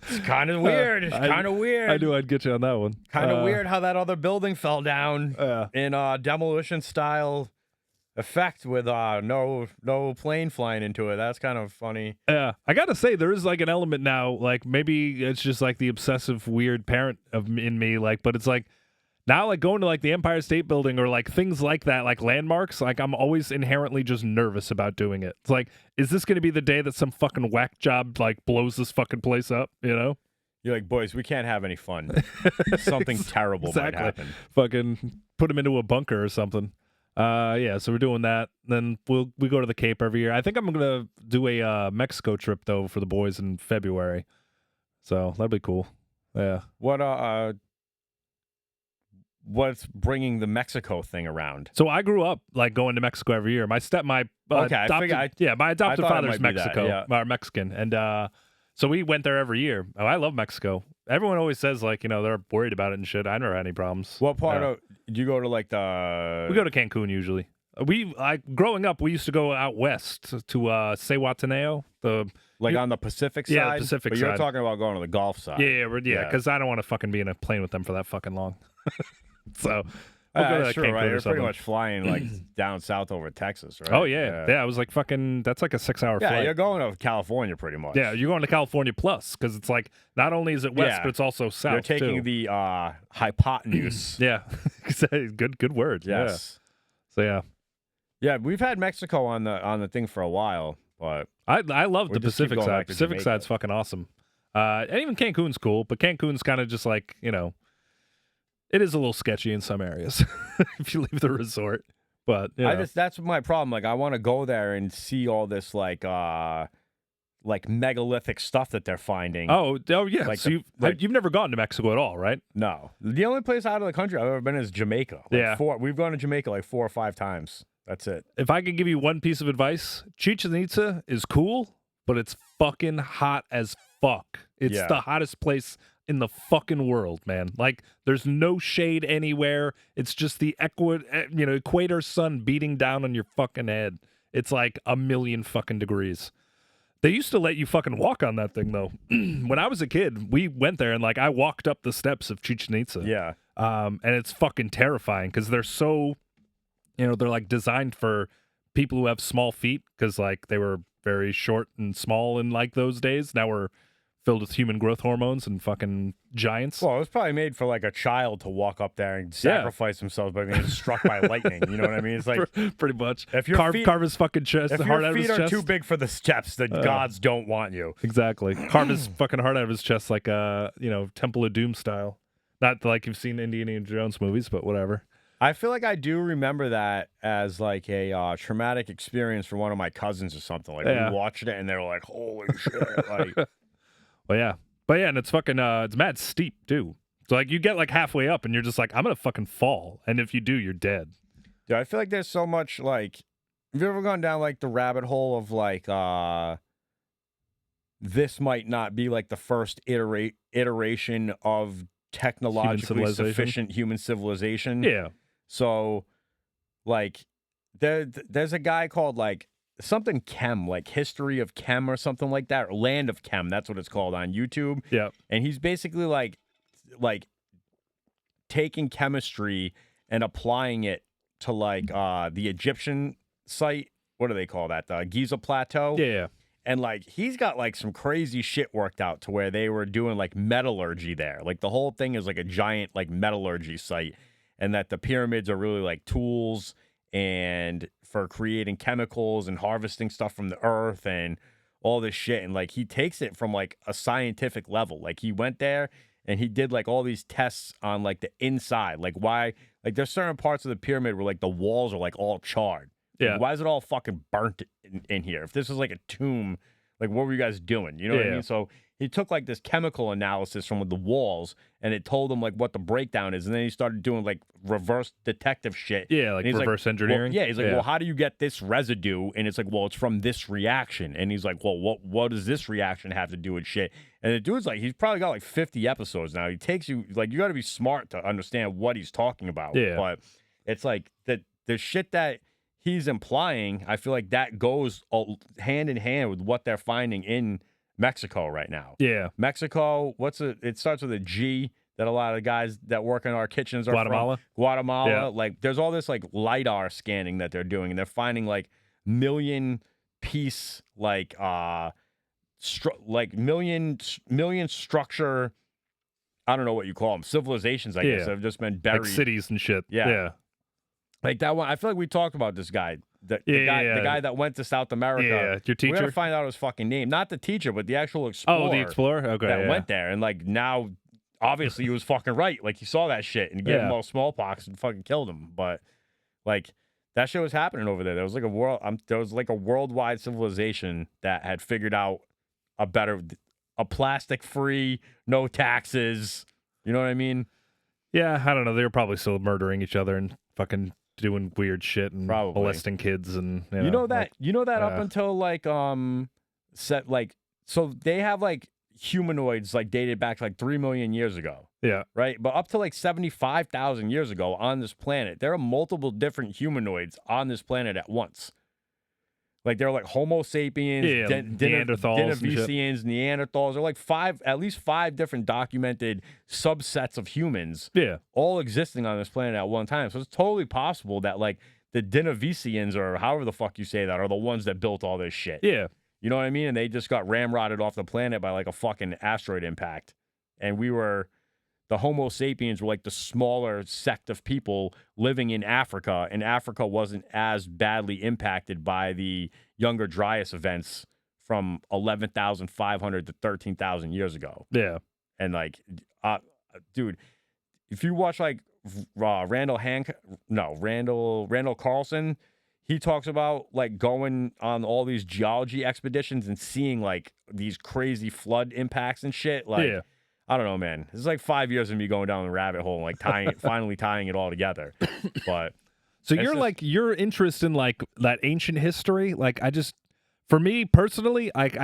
It's kind of weird. It's kind of weird.
I knew I'd get you on that one.
Kind of weird how that other building fell down
Yeah.
in demolition style effect with no plane flying into it. That's kind of funny.
Yeah, I gotta say there is like an element now, like maybe it's just like the obsessive weird parent in me, like, but it's like now like going to like the Empire State Building or like things like that, like landmarks, like I'm always inherently just nervous about doing it. It's like, is this gonna be the day that some fucking whack job like blows this fucking place up?
You're like, boys, we can't have any fun. Something terrible might happen.
Fucking put them into a bunker or something. Yeah, so we're doing that. Then we go to the Cape every year. I think I'm gonna do a Mexico trip though for the boys in February. So that'd be cool. Yeah.
What's bringing the Mexico thing around?
So I grew up like going to Mexico every year. My
Okay,
my adopted
thought it
father's
might be that,
Mexico,
yeah.
or Mexican, and so we went there every year. Oh, I love Mexico. Everyone always says like they're worried about it and shit. I never had any problems.
What part
Yeah.
of do you go to like the?
We go to Cancun usually. Growing up, we used to go out west to Zihuatanejo,
on the Pacific side.
Yeah, the Pacific
but you're
side.
talking about going to the Gulf side.
Yeah,
Yeah.
because I don't want to fucking be in a plane with them for that fucking long. So, We'll go to
That's true,
Cancun
right?
or
You're pretty
something.
much flying like down south over Texas, right?
Oh yeah. I was like fucking. That's like a 6-hour
Yeah,
flight.
you're going to California pretty much.
Yeah, you're going to California plus because it's like not only is it west,
Yeah.
but it's also south.
You're taking
too.
the hypotenuse.
Yeah, good word.
Yes.
Yeah. So yeah,
Yeah, we've had Mexico on the thing for a while, but
I love
We
the
just keep
Pacific
going
side.
back to
Pacific
Jamaica.
side's fucking awesome. And even Cancun's cool, but Cancun's kind of just like it is a little sketchy in some areas if you leave the resort. But you know.
that's my problem. Like I want to go there and see all this like megalithic stuff that they're finding.
Oh yeah.
Like
So you've never gone to Mexico at all, right?
No. The only place out of the country I've ever been is Jamaica.
Yeah.
We've gone to Jamaica like 4 or 5 times. That's it.
If I could give you one piece of advice, Chichen Itza is cool, but it's fucking hot as fuck. It's
Yeah.
the hottest place in the fucking world, man. Like, there's no shade anywhere. It's just the equator sun beating down on your fucking head. It's like a million fucking degrees. They used to let you fucking walk on that thing, though. When I was a kid, we went there and, like, I walked up the steps of Chichen Itza.
Yeah.
And it's fucking terrifying because they're so, they're like designed for people who have small feet because like they were very short and small in like those days. Now we're filled with human growth hormones and fucking giants.
Well, it was probably made for like a child to walk up there and sacrifice themselves by being struck by lightning. You know what I mean? It's like
Pretty much.
if your feet,
carve his fucking chest,
if
heart
your
out of his
feet are
chest.
too big for the steps, the gods don't want you.
Exactly. Carve his fucking heart out of his chest like Temple of Doom style. Not like you've seen Indiana Jones movies, but whatever.
I feel like I do remember that as like a traumatic experience for one of my cousins or something. Like
Yeah.
we watched it and they were like, "Holy shit!" Like,
Well, yeah. But yeah, and it's fucking, it's mad steep, too. So, like, you get, like, halfway up, and you're just like, I'm gonna fucking fall. And if you do, you're dead.
dude, I feel like there's so much like. Have you ever gone down like the rabbit hole of like, this might not be like the first iteration of technologically
civilization?
sufficient human civilization?
Yeah.
So, like, there's a guy called like something Chem, like History of Chem or something like that, or Land of Chem. That's what it's called on YouTube.
Yeah.
And he's basically like taking chemistry and applying it to like the Egyptian site. What do they call that? The Giza Plateau.
Yeah.
And like he's got like some crazy shit worked out to where they were doing like metallurgy there. Like the whole thing is like a giant like metallurgy site, and that the pyramids are really like tools and for creating chemicals and harvesting stuff from the earth and all this shit. And like he takes it from like a scientific level. Like he went there and he did like all these tests on like the inside. Like why, like there's certain parts of the pyramid where like the walls are like all charred.
Yeah.
Like, why is it all fucking burnt in here? If this was like a tomb, like what were you guys doing? You know what I
Yeah.
mean? So he took like this chemical analysis from the walls and it told him like what the breakdown is. And then he started doing like reverse detective shit.
Yeah, like
And he's
reverse
well,
engineering.
yeah, he's like, well, how do you get this residue? And it's like, well, it's from this reaction. And he's like, well, what does this reaction have to do with shit? And the dude's like, he's probably got like 50 episodes now. He takes you, like, you got to be smart to understand what he's talking about.
Yeah.
But it's like the shit that he's implying, I feel like that goes hand in hand with what they're finding in Mexico right now.
Yeah.
Mexico, it starts with a G that a lot of guys that work in our kitchens are
Guatemala?
from. Guatemala.
Yeah.
Like there's all this like LiDAR scanning that they're doing, and they're finding like million piece like million structure, I don't know what you call them, civilizations, I guess, that have just been buried.
Like cities and shit.
Yeah.
Yeah.
Like that one, I feel like we talked about this guy. The guy that went to South America.
Yeah. Your
We
teacher.
gotta find out his fucking name. Not the teacher, but the actual explorer.
Oh, the explorer? Okay.
that
yeah.
went there. And like now, obviously he was fucking right. Like he saw that shit and gave him
Yeah.
all smallpox and fucking killed him. But like that shit was happening over there. There was like a worldwide civilization that had figured out a plastic free, no taxes. You know what I mean?
Yeah, I don't know. They were probably still murdering each other and fucking doing weird shit and
Probably.
molesting kids and
You know that up
yeah.
until like so they have like humanoids like dated back to like 3 million years ago,
yeah.
right? But up to like 75,000 years ago on this planet, there are multiple different humanoids on this planet at once. Like they're like Homo sapiens,
Yeah, Neanderthals and shit.
Denisovans, Neanderthals. They're like at least five different documented subsets of humans,
Yeah.
all existing on this planet at one time. So it's totally possible that like the Denisovans, or however the fuck you say that, are the ones that built all this shit.
Yeah.
You know what I mean? And they just got ramrodded off the planet by like a fucking asteroid impact. And the Homo sapiens were like the smaller sect of people living in Africa, and Africa wasn't as badly impacted by the Younger Dryas events from 11,500 to 13,000 years ago.
Yeah.
And like, dude, if you watch like Randall Carlson, he talks about like going on all these geology expeditions and seeing like these crazy flood impacts and shit. Like,
Yeah.
I don't know, man. This is like 5 years of me going down the rabbit hole and like finally tying it all together. But
so your interest in like that ancient history, like for me personally, like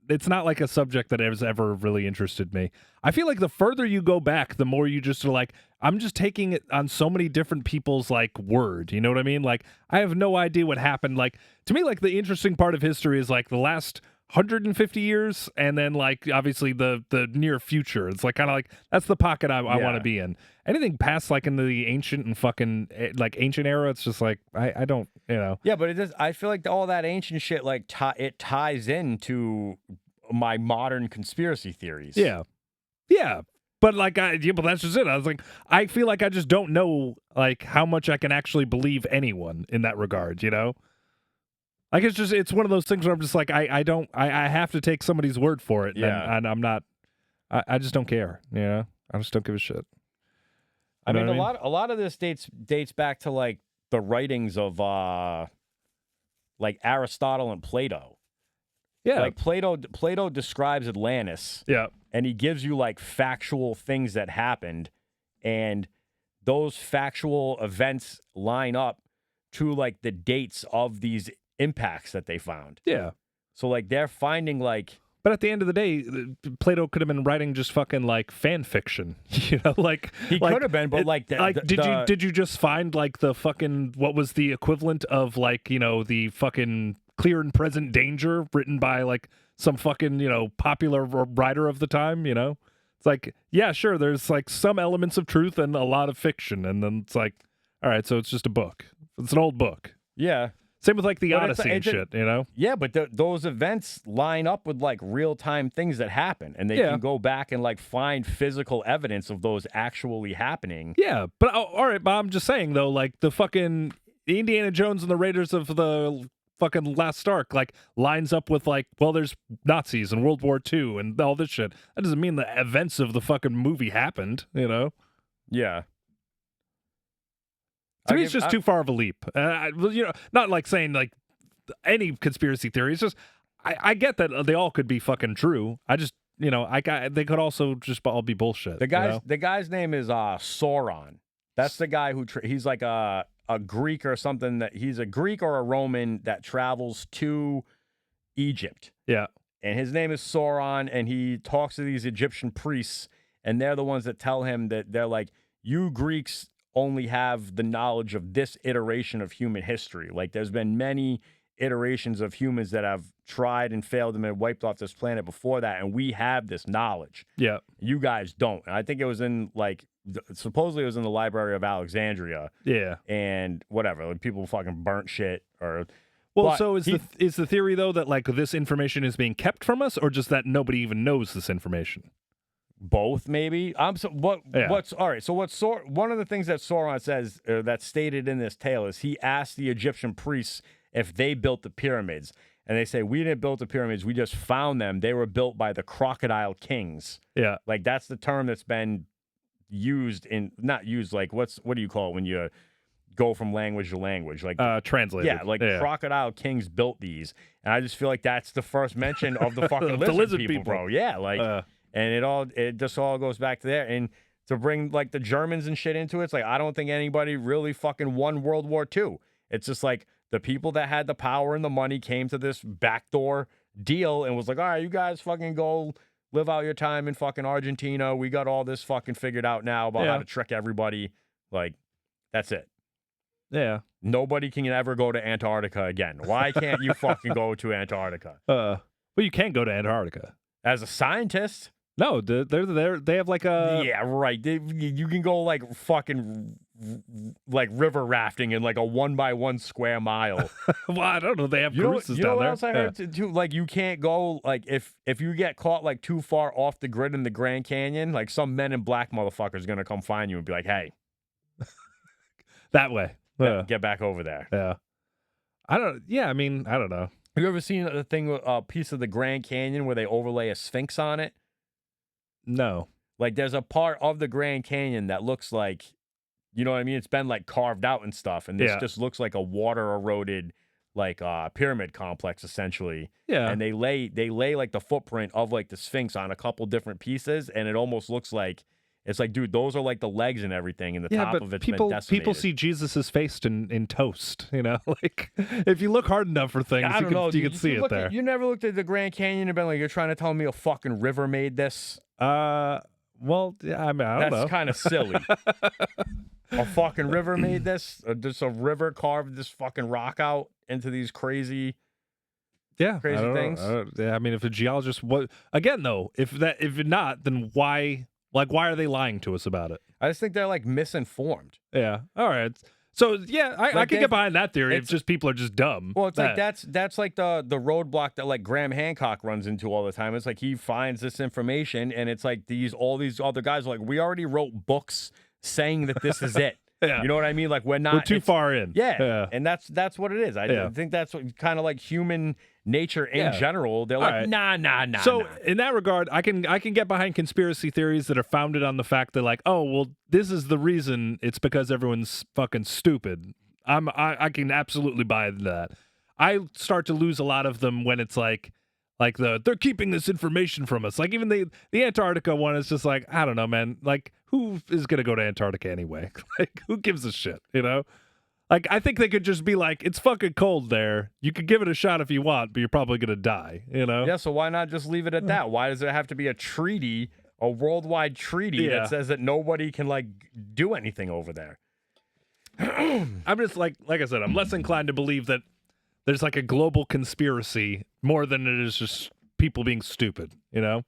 it's not like a subject that has ever really interested me. I feel like the further you go back, the more you just are like, I'm just taking it on so many different people's like word. You know what I mean? Like I have no idea what happened. Like to me, like the interesting part of history is like the last 150 years, and then like obviously the near future. It's like kind of like that's the pocket I want to be in. Anything past like into the ancient and fucking like ancient era, it's just like I don't, you know.
Yeah, but it does. I feel like all that ancient shit like it ties into my modern conspiracy theories.
Yeah. But like but that's just it. I was like, I feel like I just don't know like how much I can actually believe anyone in that regard, you know? Like it's one of those things where I'm just like I have to take somebody's word for it.
Yeah.
And I'm not. I just don't care. You know, I just don't give a shit.
I mean, a lot of this dates back to like the writings of like Aristotle and Plato.
Yeah.
Like Plato describes Atlantis.
Yeah.
And he gives you like factual things that happened, and those factual events line up to like the dates of these impacts that they found.
Yeah.
So like they're finding like.
But at the end of the day, Plato could have been writing just fucking like fan fiction, you know, like
he could have been, but like
did you just find like the fucking what was the equivalent of like, you know, the fucking Clear and Present Danger written by like some fucking, you know, popular writer of the time, you know? It's like, yeah, sure, there's like some elements of truth and a lot of fiction, and then it's like, all right, so it's just a book. It's an old book.
Yeah.
Same with like the Odyssey and shit, you know?
Yeah, but those events line up with like real-time things that happen, and they can go back and like find physical evidence of those actually happening.
Yeah, but all right, but I'm just saying though, like the fucking Indiana Jones and the Raiders of the fucking Last Ark like lines up with like, well, there's Nazis and World War II and all this shit. That doesn't mean the events of the fucking movie happened, you know?
Yeah.
To me, it's just too far of a leap. You know, not like saying like any conspiracy theory. It's just I get that they all could be fucking true. I just, you know, they could also just all be bullshit.
The guy's name is Sauron. That's the guy who he's like a Greek or something. That he's a Greek or a Roman that travels to Egypt.
Yeah,
and his name is Sauron, and he talks to these Egyptian priests, and they're the ones that tell him that they're like, you Greeks only have the knowledge of this iteration of human history. Like there's been many iterations of humans that have tried and failed and been wiped off this planet before that, and we have this knowledge.
Yeah.
You guys don't. And I think it was in like supposedly it was in the Library of Alexandria.
Yeah.
And whatever. Like people fucking burnt shit or
well, so is the theory though that like this information is being kept from us, or just that nobody even knows this information?
Both, maybe. What's all right? So one of the things that Sauron says that's stated in this tale is he asked the Egyptian priests if they built the pyramids, and they say we didn't build the pyramids, we just found them. They were built by the crocodile kings.
Yeah,
like that's the term that's been used in not used like what do you call it when you go from language to language, like
translated.
Yeah, like crocodile kings built these, and I just feel like that's the first mention of the fucking lizard people, bro. Yeah, like. And it just all goes back to there. And to bring like the Germans and shit into it, it's like I don't think anybody really fucking won World War II. It's just like the people that had the power and the money came to this backdoor deal and was like, all right, you guys fucking go live out your time in fucking Argentina. We got all this fucking figured out now about how to trick everybody. Like, that's it.
Yeah.
Nobody can ever go to Antarctica again. Why can't you fucking go to Antarctica?
Well, you can't go to Antarctica.
As a scientist?
No, they have like a
Yeah, right. You can go like fucking like river rafting in like a 1x1 square mile.
well, I don't know. They have
You know,
cruises
you know
down
what
there.
else I heard too? Like you can't go like if you get caught like too far off the grid in the Grand Canyon, like some Men in Black motherfucker's gonna come find you and be like, "Hey,
that way.
get back over there."
Yeah. I mean, I don't know.
Have you ever seen a thing, a piece of the Grand Canyon where they overlay a Sphinx on it?
No.
Like there's a part of the Grand Canyon that looks like, you know what I mean? It's been like carved out and stuff, and this
Yeah.
just looks like a water eroded like pyramid complex essentially.
Yeah.
And they lay like the footprint of like the Sphinx on a couple different pieces, and it almost looks like it's like, dude, those are like the legs and everything, and the top
but
of it's
people
been decimated.
people see Jesus's face in toast. You know, like if you look hard enough for things,
I don't know,
you
dude.
can see it there.
You never looked at the Grand Canyon and been like, you're trying to tell me a fucking river made this?
Well, yeah, I mean, I don't know.
That's kind of silly. A fucking river made this? Just a river carved this fucking rock out into these crazy
crazy
things?
I mean, if a geologist again though, if not, then why? Like, why are they lying to us about it?
I just think they're like misinformed.
Yeah. All right. So yeah, I can get behind that theory. It's just people are just dumb.
Well, it's like that's like the roadblock that like Graham Hancock runs into all the time. It's like he finds this information, and it's like all these other guys are like, we already wrote books saying that this is it.
Yeah.
You know what I mean? Like we're
too far in.
Yeah. And that's what it is. I think that's kind of like human nature in general. They're like, nah.
So in that regard, I can get behind conspiracy theories that are founded on the fact that like, oh, well, this is the reason. It's because everyone's fucking stupid. I can absolutely buy that. I start to lose a lot of them when it's like they're keeping this information from us. Like even the Antarctica one is just like, I don't know, man. Like who is gonna go to Antarctica anyway? Like who gives a shit, you know? Like I think they could just be like, it's fucking cold there. You could give it a shot if you want, but you're probably gonna die, you know?
Yeah, so why not just leave it at that? Why does there have to be a treaty, a worldwide treaty that says that nobody can like do anything over there?
I'm just like I said, I'm less inclined to believe that there's like a global conspiracy more than it is just people being stupid, you know?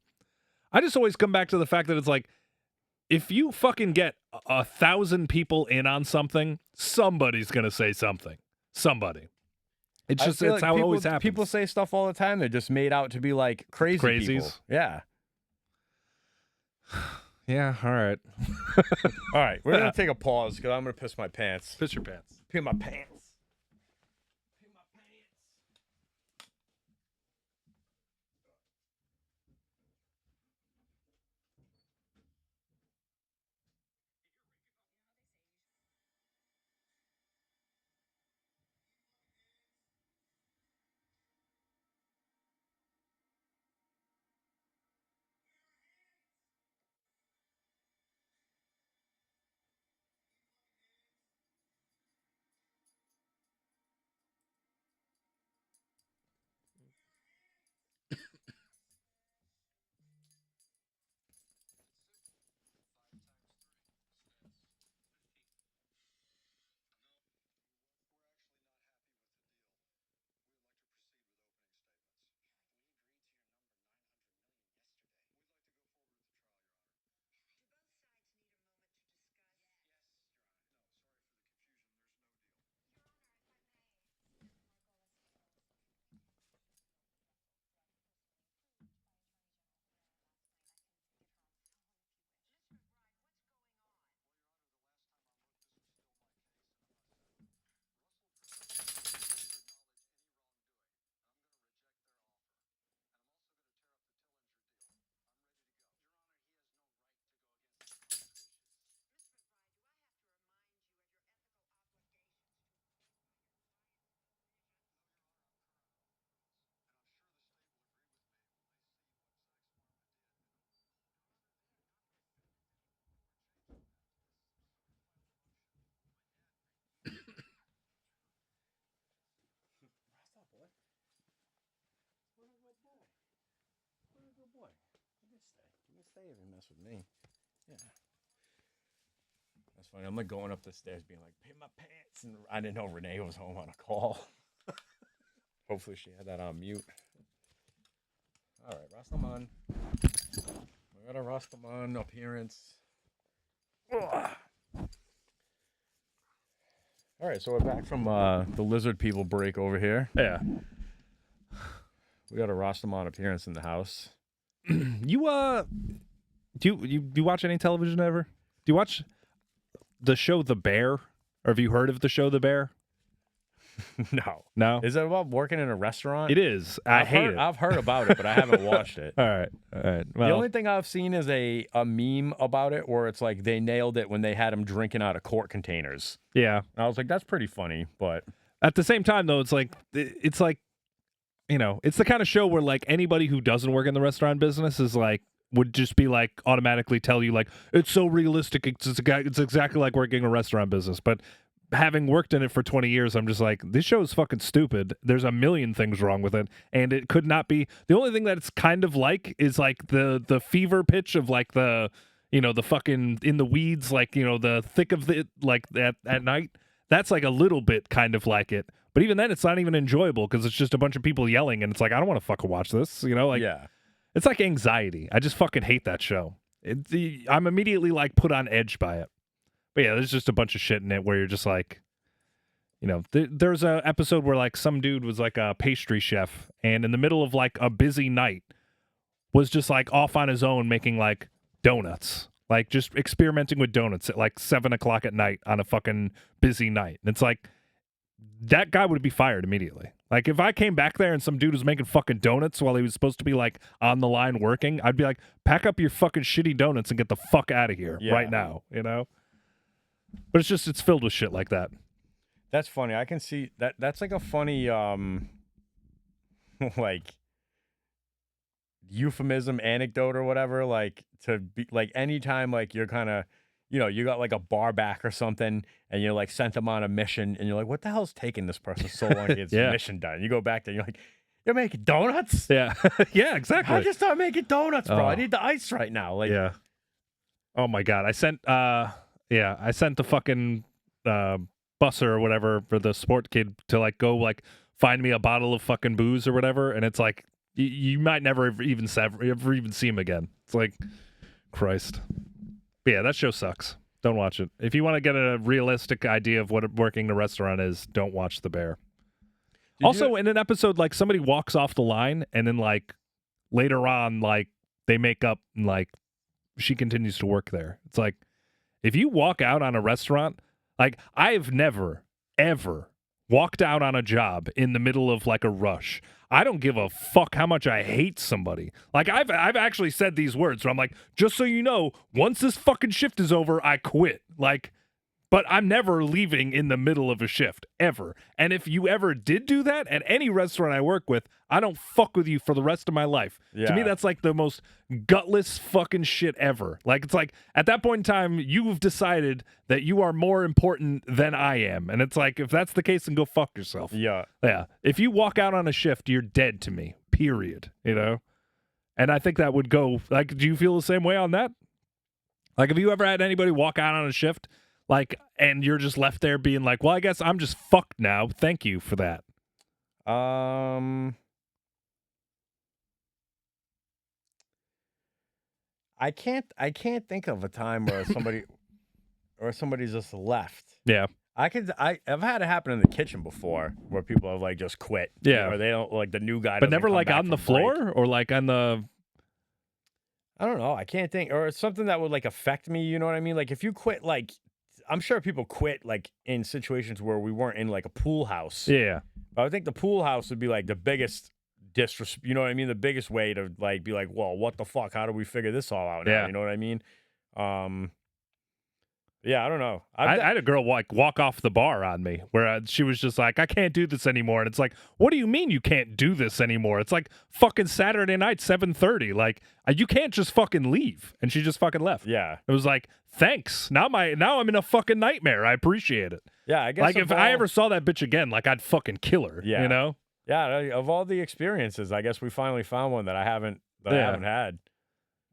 I just always come back to the fact that it's like, if you fucking get 1,000 people in on something, somebody's gonna say something. Somebody. It's just it's how it always happens.
People say stuff all the time. They're just made out to be like crazy
Crazies.
people. Yeah.
Yeah. All right.
All right. We're gonna take a pause because I'm gonna piss my pants.
Piss your pants.
Pee my pants. Stay if you mess with me. Yeah. That's funny. I'm like going up the stairs being like, pay my pants. And I didn't know Renee was home on a call. Hopefully she had that on mute. All right, Rastaman. We got a Rastaman appearance. Ugh. All right, so we're back from the lizard people break over here.
Yeah.
We got a Rastaman appearance in the house.
You do you watch any television ever? Do you watch the show The Bear? Or have you heard of the show The Bear? No.
Is it about working in a restaurant?
It is. I hate it.
I've heard about it, but I haven't watched it.
All right. Well,
the only thing I've seen is a meme about it where it's like they nailed it when they had him drinking out of quart containers.
yeah.
And I was like, that's pretty funny, but
At the same time, though, it's like, you know, it's the kind of show where like anybody who doesn't work in the restaurant business is like would just be like automatically tell you like it's so realistic. It's exactly like working in a restaurant business, but. Having worked in it for 20 years, I'm just like, this show is fucking stupid. There's a million things wrong with it, and it could not be. The only thing that it's kind of like is like the fever pitch of like the, you know, the fucking in the weeds, like, you know, the thick of the like at night. That's like a little bit kind of like it, but even then, it's not even enjoyable because it's just a bunch of people yelling, and it's like I don't want to fucking watch this, you know, like
yeah.
It's like anxiety. I just fucking hate that show. I'm immediately like put on edge by it. But yeah, there's just a bunch of shit in it where you're just like, you know, there's a episode where like some dude was like a pastry chef and in the middle of like a busy night was just like off on his own making like donuts, like just experimenting with donuts at like 7:00 at night on a fucking busy night. And it's like, that guy would be fired immediately. Like if I came back there and some dude was making fucking donuts while he was supposed to be like on the line working, I'd be like, pack up your fucking shitty donuts and get the fuck out of here right now, you know? But it's filled with shit like that.
That's funny. I can see that. That's like a funny, like euphemism, anecdote, or whatever. Like to be like anytime, like you're kind of, you know, you got like a bar back or something, and you're like sent them on a mission, and you're like, what the hell's taking this person so long to get this mission done? You go back there, and you're like, you're making donuts?
Yeah, yeah, exactly.
I just started making donuts, bro. I need the ice right now. Like,
yeah. Oh my god, I sent the fucking busser or whatever for the sport kid to like go like find me a bottle of fucking booze or whatever, and it's like you might never even see him again. It's like, Christ. But yeah, that show sucks. Don't watch it. If you want to get a realistic idea of what working in a restaurant is, don't watch The Bear. Also, in an episode, like somebody walks off the line, and then like later on, like they make up and like she continues to work there. It's like, if you walk out on a restaurant, like I've never, ever walked out on a job in the middle of like a rush. I don't give a fuck how much I hate somebody. Like I've actually said these words where I'm like, just so you know, once this fucking shift is over, I quit. Like, but I'm never leaving in the middle of a shift, ever. And if you ever did do that at any restaurant I work with, I don't fuck with you for the rest of my life.
Yeah.
To me, that's like the most gutless fucking shit ever. Like, it's like, at that point in time, you've decided that you are more important than I am. And it's like, if that's the case, then go fuck yourself.
Yeah.
Yeah. If you walk out on a shift, you're dead to me, period. You know? And I think that would go, like, do you feel the same way on that? Like, have you ever had anybody walk out on a shift? Like, and you're just left there being like, well, I guess I'm just fucked now. Thank you for that.
I can't think of a time where somebody's just left.
Yeah.
I've had it happen in the kitchen before where people have like just quit.
Yeah.
Or they don't like the new guy.
But
doesn't
never
come
like
back
on the
from break.
floor or like on the.
I don't know. I can't think. Or it's something that would like affect me. You know what I mean? Like if you quit, like I'm sure people quit like in situations where we weren't in like a pool house.
Yeah.
But I think the pool house would be like the biggest disrespect. You know what I mean? The biggest way to like be like, well, what the fuck? How do we figure this all out now?
Yeah.
You know what I mean? Yeah, I don't know.
I had a girl walk off the bar on me where she was just like, I can't do this anymore. And it's like, what do you mean you can't do this anymore? It's like fucking Saturday night, 7:30. Like, you can't just fucking leave. And she just fucking left.
Yeah.
It was like, thanks. Now I'm in a fucking nightmare. I appreciate it.
Yeah, I guess.
Like, if I ever saw that bitch again, like, I'd fucking kill her.
Yeah.
You know?
Yeah, of all the experiences, I guess we finally found one that I haven't had.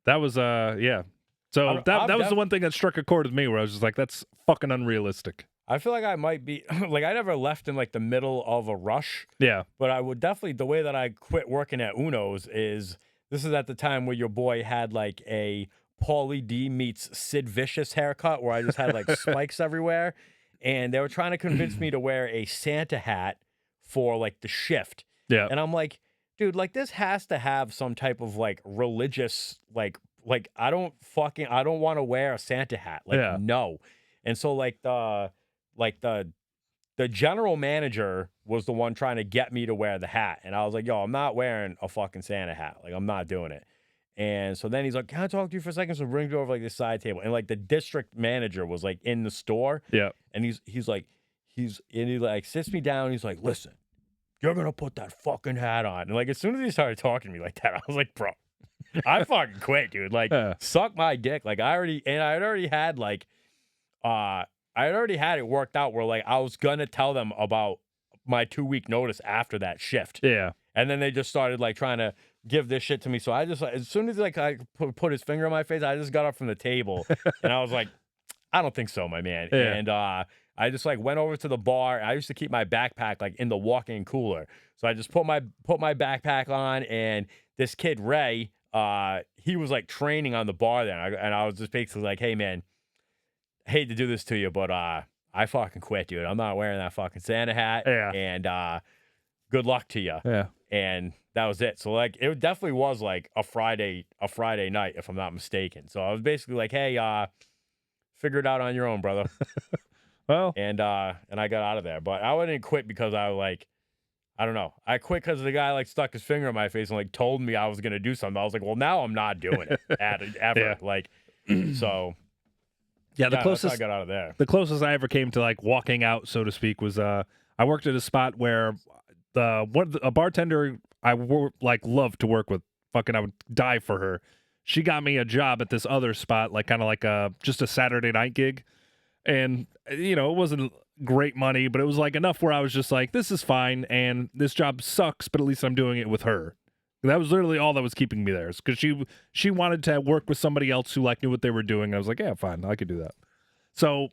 That was, yeah. So
I'm
that was the one thing that struck a chord with me, where I was just like, that's fucking unrealistic.
I feel like I might be like I never left in like the middle of a rush,
Yeah.
but I would definitely the way that I quit working at Uno's is this is at the time where your boy had like a Paulie D meets Sid Vicious haircut where I just had like spikes everywhere, and they were trying to convince me to wear a Santa hat for like the shift,
Yeah.
and I'm like, dude, like this has to have some type of like religious like I don't want to wear a Santa hat, like
Yeah.
no, and so like the general manager was the one trying to get me to wear the hat. And I was like, yo, I'm not wearing a fucking Santa hat. Like, I'm not doing it. And so then he's like, can I talk to you for a second? So brings me over like this side table. And like the district manager was like in the store.
Yeah.
And he like sits me down. And he's like, listen, you're going to put that fucking hat on. And like, as soon as he started talking to me like that, I was like, bro, I fucking quit, dude. Like, suck my dick. Like I had already had like, I had already had it worked out where like I was gonna tell them about my 2-week notice after that shift.
Yeah.
And then they just started like trying to give this shit to me. So I just as soon as like I put his finger on my face, I just got up from the table and I was like, I don't think so, my man.
Yeah.
And I just like went over to the bar. I used to keep my backpack like in the walk-in cooler. So I just put my backpack on, and this kid Ray, he was like training on the bar there, and I was just basically like, hey man, hate to do this to you, but I fucking quit, dude. I'm not wearing that fucking Santa hat.
Yeah.
And good luck to you.
Yeah.
And that was it. So like it definitely was like a Friday night, if I'm not mistaken. So I was basically like, hey, figure it out on your own, brother.
Well,
and I got out of there. But I wouldn't quit because I was like, I don't know. I quit because the guy like stuck his finger in my face and like told me I was gonna do something. I was like, well, now I'm not doing it ever.
Yeah.
Like so.
yeah, the
That's
closest
how I got out of there.
the closest I ever came to like walking out, so to speak, was I worked at a spot where a bartender I loved to work with. Fucking, I would die for her. She got me a job at this other spot, like kind of like just a Saturday night gig, and it wasn't great money, but it was like enough where I was just like, this is fine, and this job sucks, but at least I'm doing it with her. That was literally all that was keeping me there, because she wanted to work with somebody else who like knew what they were doing. And I was like, yeah, fine, I could do that. So,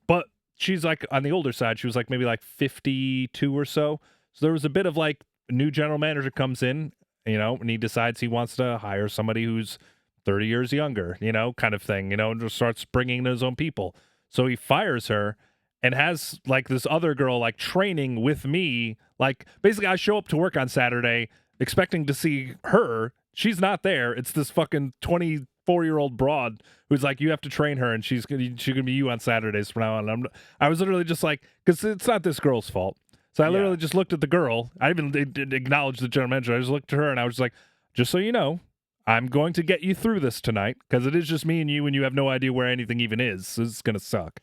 but she's like on the older side. She was like maybe like 52 or so. So there was a bit of like a new general manager comes in, and he decides he wants to hire somebody who's 30 years younger, kind of thing, and just starts bringing in his own people. So he fires her and has like this other girl like training with me. Like basically I show up to work on Saturday expecting to see her. She's not there. It's this fucking 24-year-old broad who's like, you have to train her, and she's gonna be you on Saturdays from now on. I was literally just like, because it's not this girl's fault. So I literally just looked at the girl. I even didn't acknowledge the general manager. I just looked at her and I was like, just so you know, I'm going to get you through this tonight, because it is just me and you have no idea where anything even is. So it's gonna suck.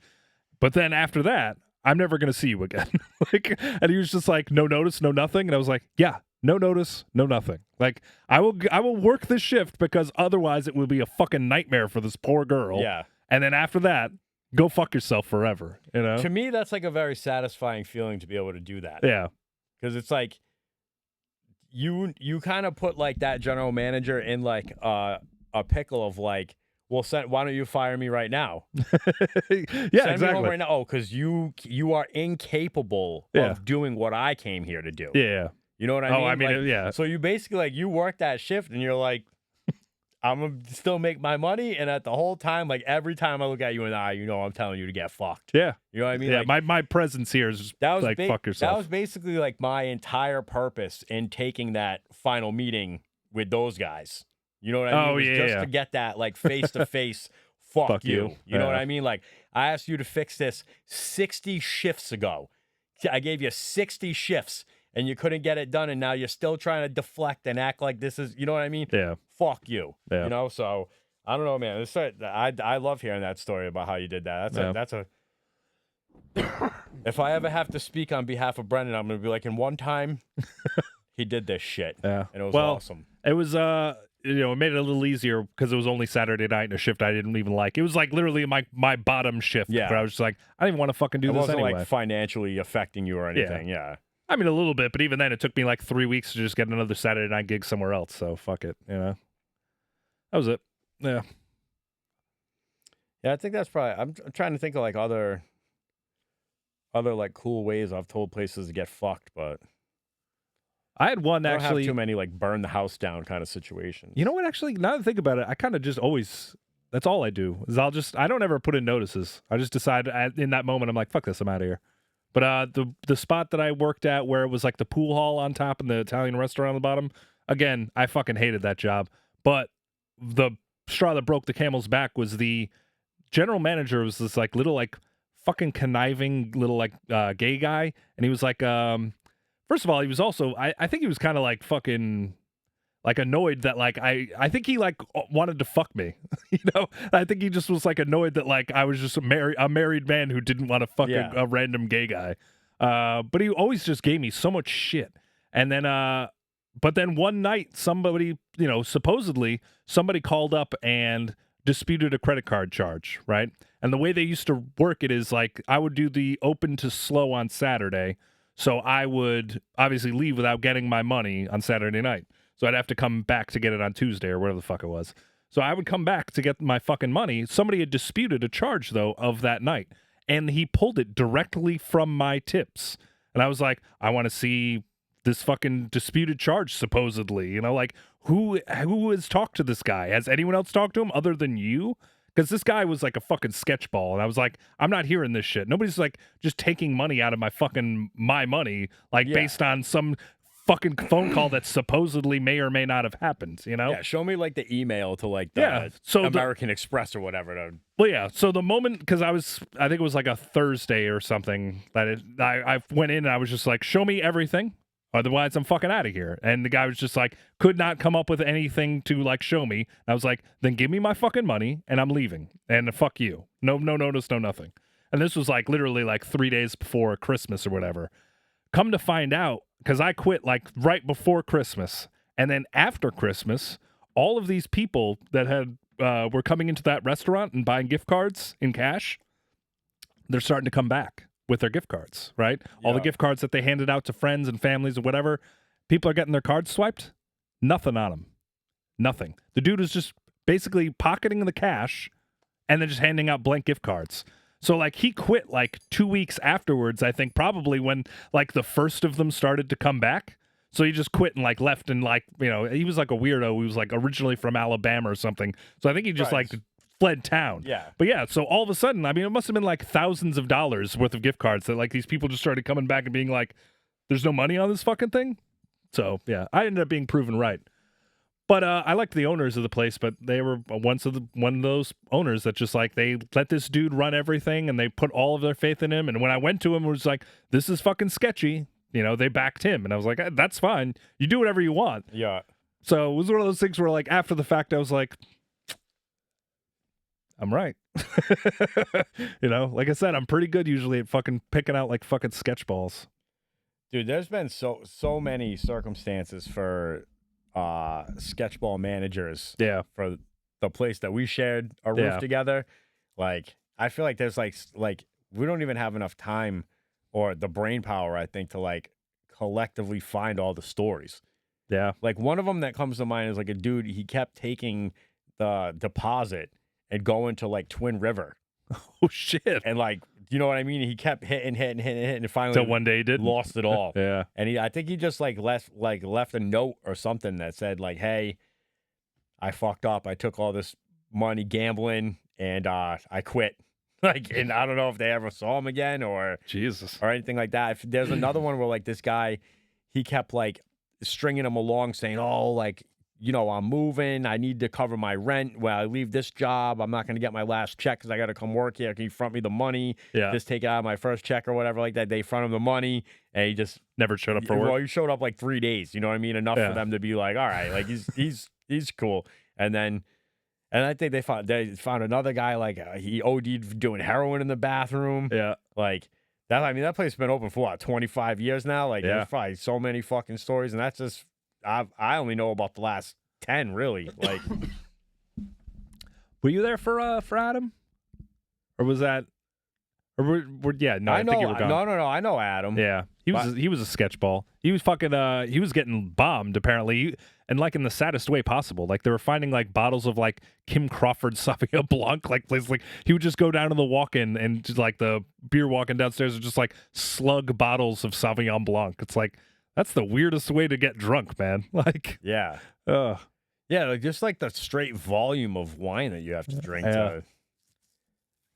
But then after that, I'm never gonna see you again. And he was just like, no notice, no nothing. And I was like, yeah. No notice, no nothing. Like I will work this shift, because otherwise it will be a fucking nightmare for this poor girl.
Yeah.
And then after that, go fuck yourself forever.
To me, that's like a very satisfying feeling to be able to do that.
Yeah.
Because it's like you kind of put like that general manager in like a pickle of like, well, why don't you fire me right now?
Yeah,
Send
exactly.
me home right now. Oh, because you are incapable of doing what I came here to do.
Yeah.
You know what I mean?
Oh, I mean,
like,
yeah.
So you basically like you work that shift and you're like, I'm gonna still make my money, and at the whole time, like every time I look at you and I'm telling you to get fucked.
Yeah.
You know what I mean?
Yeah.
Like,
My presence here is
that was
like fuck yourself.
That was basically like my entire purpose in taking that final meeting with those guys. You know what I mean?
Oh,
It was
yeah,
just to get that like face to face. Fuck you. You know what I mean? Like I asked you to fix this 60 shifts ago. I gave you 60 shifts. And you couldn't get it done, and now you're still trying to deflect and act like this is, you know what I mean?
Yeah.
Fuck you.
Yeah.
So I don't know, man. I love hearing that story about how you did that. That's a. If I ever have to speak on behalf of Brendan, I'm gonna be like, in one time, he did this shit.
Yeah.
And it was awesome.
It was it made it a little easier because it was only Saturday night and a shift I didn't even like. It was like literally my bottom shift.
Yeah.
Where I was just like, I didn't even want to fucking do
It
this
wasn't
anyway.
like financially affecting you or anything. Yeah.
I mean, a little bit, but even then, it took me like 3 weeks to just get another Saturday night gig somewhere else. So fuck it, That was it. Yeah.
Yeah, I think that's probably. I'm trying to think of like other like cool ways I've told places to get fucked, but
I had one
I don't have
actually.
too many like burn the house down kind of situations.
You know what? Actually, now that I think about it, I kind of just always. That's all I do. Is I don't ever put in notices. I just decide in that moment I'm like, fuck this, I'm out of here. But the spot that I worked at where it was like the pool hall on top and the Italian restaurant on the bottom, again, I fucking hated that job. But the straw that broke the camel's back was the general manager was this like little like fucking conniving little like gay guy, and he was like first of all, he was also I think he was kind of like fucking like annoyed that like I think he like wanted to fuck me. You know, I think he just was like annoyed that like I was just a married man who didn't want to fuck
Yeah.
a random gay guy. But he always just gave me so much shit. And then but then one night somebody, you know, supposedly somebody called up and disputed a credit card charge, right? And the way they used to work it is like I would do the open to slow on Saturday, so I would obviously leave without getting my money on Saturday night. So I'd have to come back to get it on Tuesday or whatever the fuck it was. So I would come back to get my fucking money. Somebody had disputed a charge, though, of that night. And he pulled it directly from my tips. And I was like, I want to see this fucking disputed charge, supposedly. You know, like, who has talked to this guy? Has anyone else talked to him other than you? Because this guy was like a fucking sketchball. And I was like, I'm not hearing this shit. Nobody's like just taking money out of my money, like
Yeah.
based on some fucking phone call that supposedly may or may not have happened, you know?
Yeah, show me like the email to like the
So
American Express or whatever.
well, yeah. So the moment, because I think it was like a Thursday or something that I went in and I was just like, show me everything. Otherwise, I'm fucking out of here. And the guy was just like, could not come up with anything to like show me. I was like, then give me my fucking money and I'm leaving. And fuck you. No notice, no nothing. And this was like literally like 3 days before Christmas or whatever. Come to find out, because I quit like right before Christmas, and then after Christmas, all of these people that had were coming into that restaurant and buying gift cards in cash, they're starting to come back with their gift cards, right? All the
Yeah.
gift cards that they handed out to friends and families and whatever, people are getting their cards swiped. Nothing on them. Nothing. The dude was just basically pocketing the cash and then just handing out blank gift cards. So like he quit like 2 weeks afterwards, I think, probably when like the first of them started to come back. So he just quit and like left and like, you know, he was like a weirdo. He was like originally from Alabama or something. So I think he just
Right.
like fled town.
Yeah.
But yeah, so all of a sudden, I mean, it must have been like thousands of dollars worth of gift cards that like these people just started coming back and being like, there's no money on this fucking thing. So yeah, I ended up being proven right. But I liked the owners of the place, but they were one of those owners that just like they let this dude run everything and they put all of their faith in him. And when I went to him, it was like, this is fucking sketchy. You know, they backed him. And I was like, that's fine. You do whatever you want.
Yeah.
So it was one of those things where like after the fact, I was like, I'm right. You know, like I said, I'm pretty good usually at fucking picking out like fucking sketch balls.
Dude, there's been so many circumstances for sketchball managers
Yeah.
for the place that we shared a roof
Yeah.
together. Like, I feel like there's like we don't even have enough time or the brain power, I think, to like collectively find all the stories.
Yeah.
Like one of them that comes to mind is like a dude, he kept taking the deposit and going to like Twin River.
Oh shit.
And like, you know what I mean? He kept hitting, and finally
Until one day he did.
lost it all.
Yeah.
And I think he just like left a note or something that said like, "Hey, I fucked up. I took all this money gambling and I quit." Like, and I don't know if they ever saw him again or
Jesus.
anything like that. If there's another one where like this guy, he kept like stringing him along, saying, "Oh, like, you know, I'm moving. I need to cover my rent. When I leave this job, I'm not going to get my last check because I got to come work here. Can you front me the money?
Yeah.
Just take it out of my first check or whatever like that." They front him the money, and he just
Never showed up for
well,
work.
he showed up like 3 days. You know what I mean? Enough
Yeah.
for them to be like, all right, like he's cool. And I think they found another guy like he OD'd doing heroin in the bathroom.
Yeah.
Like that. I mean, that place has been open for what, 25 years now. Like
Yeah.
there's probably so many fucking stories, and that's just I only know about the last 10 really. Like
Were you there for Adam? Or was that or yeah, no, I
know
think you were gone.
no, I know Adam.
Yeah. He was a sketch ball. He was fucking he was getting bombed apparently. and like in the saddest way possible. Like they were finding like bottles of like Kim Crawford Sauvignon Blanc, like places like he would just go down to the walk-in and just like the beer walking downstairs are just like slug bottles of Sauvignon Blanc. It's like that's the weirdest way to get drunk, man. Like,
Yeah.
uh,
Yeah, like just like the straight volume of wine that you have to drink.
Yeah.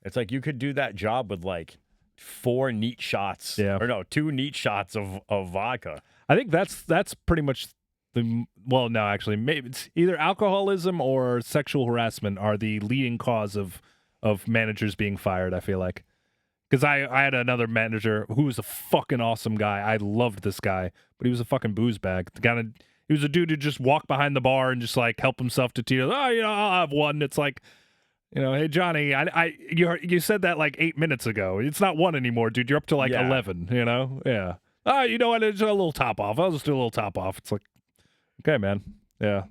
It's like you could do that job with like 4 neat shots.
Yeah.
Or no, 2 neat shots of vodka.
I think that's pretty much well, no, actually, maybe it's either alcoholism or sexual harassment are the leading cause of managers being fired. I feel like because I had another manager who was a fucking awesome guy. I loved this guy, but he was a fucking booze bag. He was a dude who just walked behind the bar and just like help himself to tea. Oh, I'll have one. It's like, hey Johnny, you said that like 8 minutes ago. It's not 1 anymore, dude. You're up to like 11. Yeah. Oh, you know what? It's a little top off. I'll just do a little top off. It's like, okay, man. Yeah.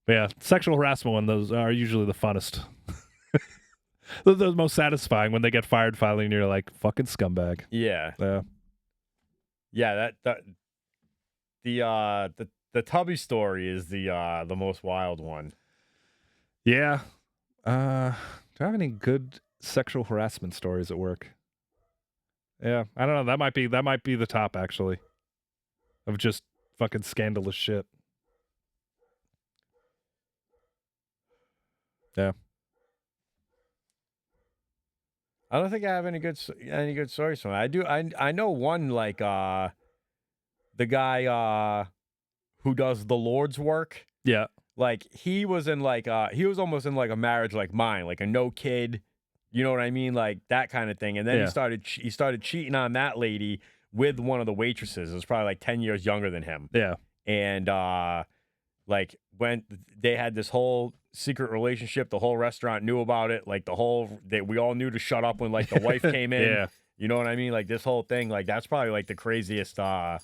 But yeah, sexual harassment one, those are usually the funnest. Those are the most satisfying when they get fired finally and you're like, fucking scumbag.
Yeah.
Yeah.
Yeah, the Tubby story is the most wild one.
Yeah. Do I have any good sexual harassment stories at work? Yeah, I don't know. That might be the top actually, of just fucking scandalous shit. Yeah.
I don't think I have any good stories from it. I know one like the guy who does the Lord's work.
Yeah.
Like he was almost in like a marriage like mine, like a no kid, you know what I mean, like that kind of thing. And then he started cheating on that lady with one of the waitresses. It was probably like 10 years younger than him.
Yeah.
And like when they had this whole secret relationship, the whole restaurant knew about it. Like we all knew to shut up when like the wife came in.
Yeah.
You know what I mean? Like this whole thing, like that's probably like the craziest. I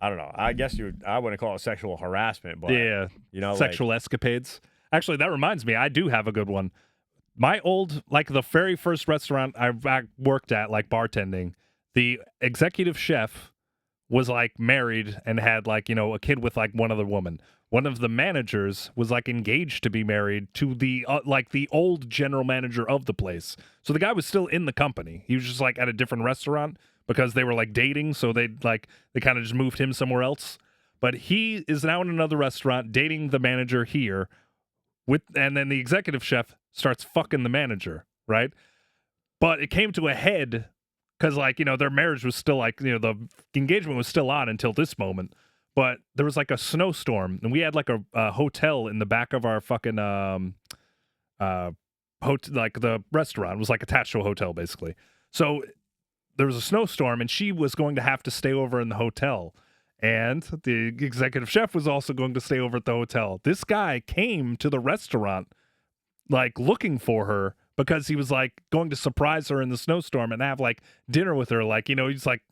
don't know. I guess I wouldn't call it sexual harassment, but
yeah, sexual escapades. Actually, that reminds me, I do have a good one. My old, like the very first restaurant I worked at, like bartending, the executive chef was like married and had like, a kid with like one other woman. One of the managers was like engaged to be married to the like the old general manager of the place. So the guy was still in the company. He was just like at a different restaurant because they were like dating. So they kind of just moved him somewhere else. But he is now in another restaurant dating the manager here and then the executive chef starts fucking the manager. Right. But it came to a head because like, their marriage was still like, the engagement was still on until this moment. But there was like a snowstorm, and we had like a hotel in the back of our fucking like the restaurant was like attached to a hotel basically. So there was a snowstorm, and she was going to have to stay over in the hotel, and the executive chef was also going to stay over at the hotel. This guy came to the restaurant like looking for her because he was like going to surprise her in the snowstorm and have like dinner with her. Like, he's like,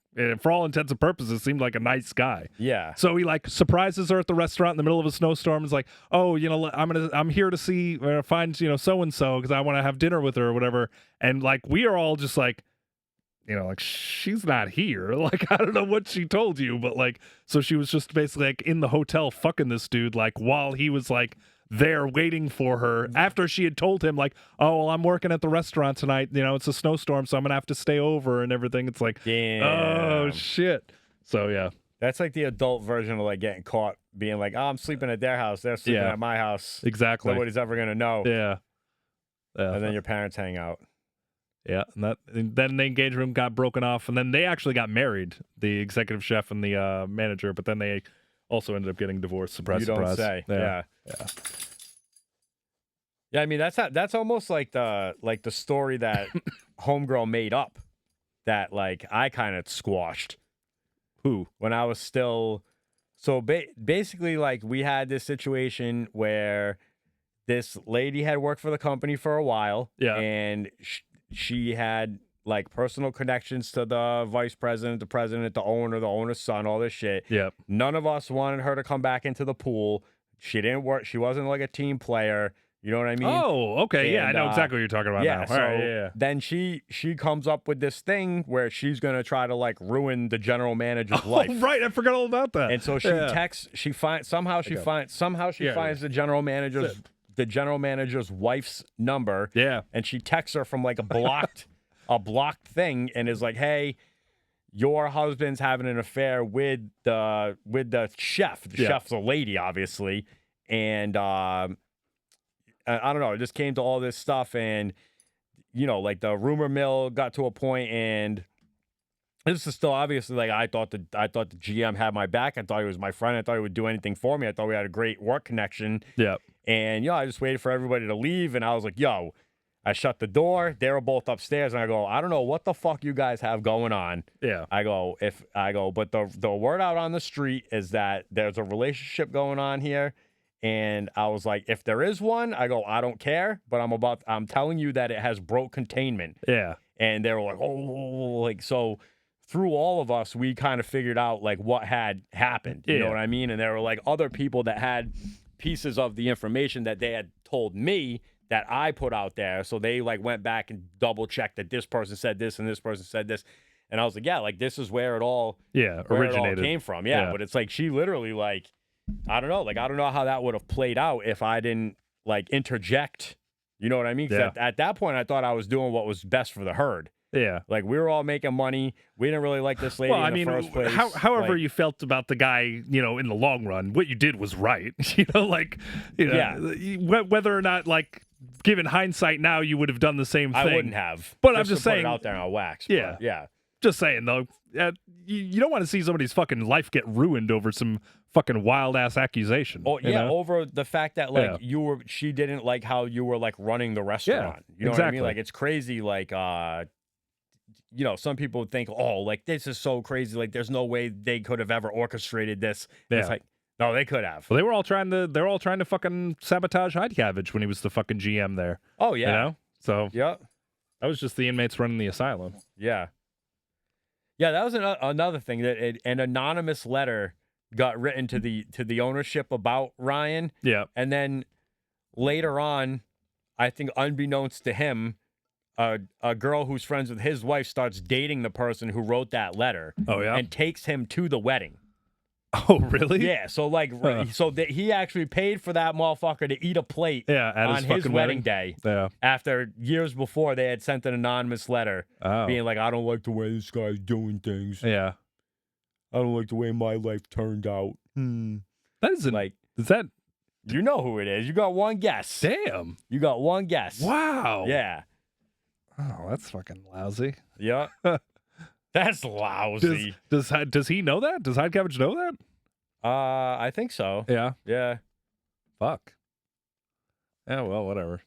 for all intents and purposes, seemed like a nice guy.
Yeah.
So he like surprises her at the restaurant in the middle of a snowstorm. Is like, oh, I'm here to see find so and so because I want to have dinner with her or whatever. And like we are all just like, like she's not here. Like I don't know what she told you, but like so she was just basically like in the hotel fucking this dude like while he was like there waiting for her after she had told him like, oh, well, I'm working at the restaurant tonight. It's a snowstorm, so I'm gonna have to stay over and everything. It's like,
damn.
Oh shit. So yeah,
that's like the adult version of like getting caught being like, oh, I'm sleeping at their house, they're sleeping at my house.
Exactly.
Nobody's ever gonna know.
Yeah.
And then your parents hang out.
Yeah, and then the engagement got broken off, and then they actually got married, the executive chef and the manager. But then they also ended up getting divorced. Surprise,
you don't
surprise.
say.
Yeah.
Yeah, I mean that's almost like the story that Homegirl made up that like I kind of squashed.
Who?
When I was still basically like we had this situation where this lady had worked for the company for a while.
Yeah.
And she had like personal connections to the vice president, the president, the owner's son, all this shit.
Yep.
None of us wanted her to come back into the pool. She didn't work. She wasn't like a team player. You know what I mean?
Oh, okay. Yeah, I
And,
know exactly what you're talking about
yeah.
now.
So
All right, yeah.
then she comes up with this thing where she's gonna try to like ruin the general manager's life.
Oh, right. I forgot all about that.
And so she texts. She finds somehow she finds the general manager's wife's number.
Yeah.
And she texts her from like a blocked thing and is like, "Hey, your husband's having an affair with the chef. The chef's a lady, obviously, and I don't know. It just came to all this stuff, and like the rumor mill got to a point, and this is still obviously like I thought the GM had my back. I thought he was my friend. I thought he would do anything for me. I thought we had a great work connection.
Yeah.
And I just waited for everybody to leave, and I was like, "Yo." I shut the door. They were both upstairs, and I go, "I don't know what the fuck you guys have going on."
Yeah.
I go, but the word out on the street is that there's a relationship going on here. And I was like, if there is one, I go, I don't care, but I'm telling you that it has broke containment.
Yeah.
And they were like, oh, like, so through all of us, we kind of figured out like what had happened. You know what I mean? And there were like other people that had pieces of the information that they had told me that I put out there. So they like went back and double checked that this person said this and this person said this. And I was like, yeah, like this is where it all
originated.
Came from. Yeah. But it's like she literally like, I don't know how that would have played out if I didn't like interject. You know what I mean? 'Cause at that point, I thought I was doing what was best for the herd.
Yeah.
Like we were all making money. We didn't really like this lady in the first place.
However you felt about the guy, in the long run, what you did was right. Whether or not like given hindsight now you would have done the same thing.
I wouldn't have.
But I'm just
to put
saying
it out there on wax.
Yeah.
Yeah.
Just saying though, you don't want to see somebody's fucking life get ruined over some fucking wild ass accusation.
Oh yeah, over the fact that like she didn't like how you were like running the restaurant. You know what I mean? Like it's crazy. Like some people would think, oh, like this is so crazy. Like there's no way they could have ever orchestrated this. Yeah. It's like no, they could have.
Well, they were all trying to fucking sabotage Heidkavage when he was the fucking GM there.
Oh yeah.
So
that
was just the inmates running the asylum.
Yeah. Yeah, that was another thing that an anonymous letter got written to the ownership about Ryan.
Yeah.
And then later on, I think unbeknownst to him, a girl who's friends with his wife starts dating the person who wrote that letter.
Oh yeah.
And takes him to the wedding.
Oh really?
Yeah. So like, so that he actually paid for that motherfucker to eat a plate.
At
his wedding day.
Yeah.
After years before they had sent an anonymous letter being like, I don't like the way this guy's doing things.
Yeah.
I don't like the way my life turned out.
That isn't
like.
Is that?
You know who it is. You got one guess.
Damn.
You got one guess.
Wow.
Yeah.
Oh, that's fucking lousy.
Yeah. That's lousy.
Does he know that? Does Heidkavage know that?
I think so.
Yeah.
Yeah.
Fuck. Yeah, well, whatever.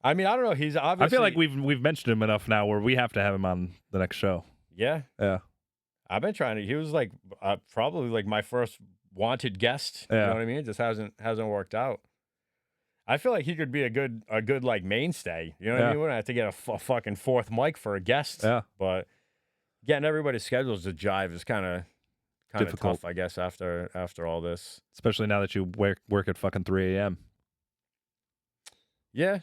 I mean, I don't know. He's obviously.
I feel like we've mentioned him enough now where we have to have him on the next show.
Yeah.
Yeah.
I've been trying to. He was like probably like my first wanted guest.
Yeah.
You know what I mean? It just hasn't worked out. I feel like he could be a good like mainstay. You know what I mean? We wouldn't have to get a fucking fourth mic for a guest.
Yeah.
But getting everybody's schedules to jive is kind of
difficult,
tough, I guess, after all this.
Especially now that you work at fucking 3 a.m.
Yeah.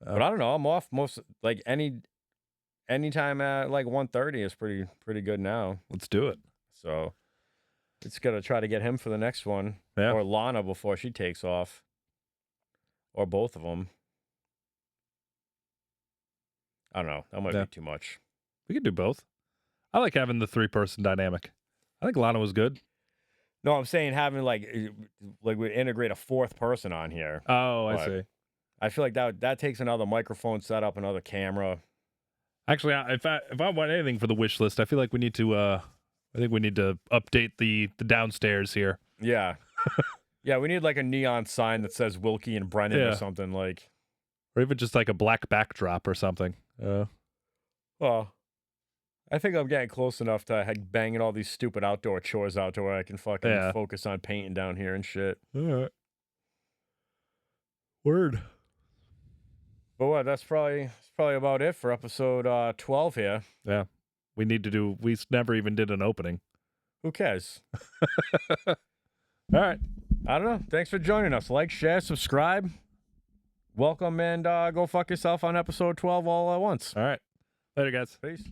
But I don't know. I'm off most like anytime at like 1:30 is pretty good now.
Let's do it.
So it's gonna try to get him for the next one.
Yeah.
Or Lana before she takes off. Or both of them. I don't know. That might be too much.
We could do both. I like having the 3-person dynamic. I think Lana was good.
No, I'm saying having like we integrate a fourth person on here.
Oh, I see.
I feel like that takes another microphone setup, another camera.
Actually, if I want anything for the wish list, I feel like we need to. I think we need to update the downstairs here.
Yeah. Yeah, we need like a neon sign that says Wilkie and Brennan or something like.
Or even just like a black backdrop or something.
Well, I think I'm getting close enough to banging all these stupid outdoor chores out to where I can fucking focus on painting down here and shit.
All right. Word.
But what? That's probably about it for episode 12 here.
Yeah. We never even did an opening.
Who cares?
All right.
I don't know. Thanks for joining us. Like, share, subscribe. welcome and go fuck yourself on episode 12 all at once.
All right. Later, guys.
Peace.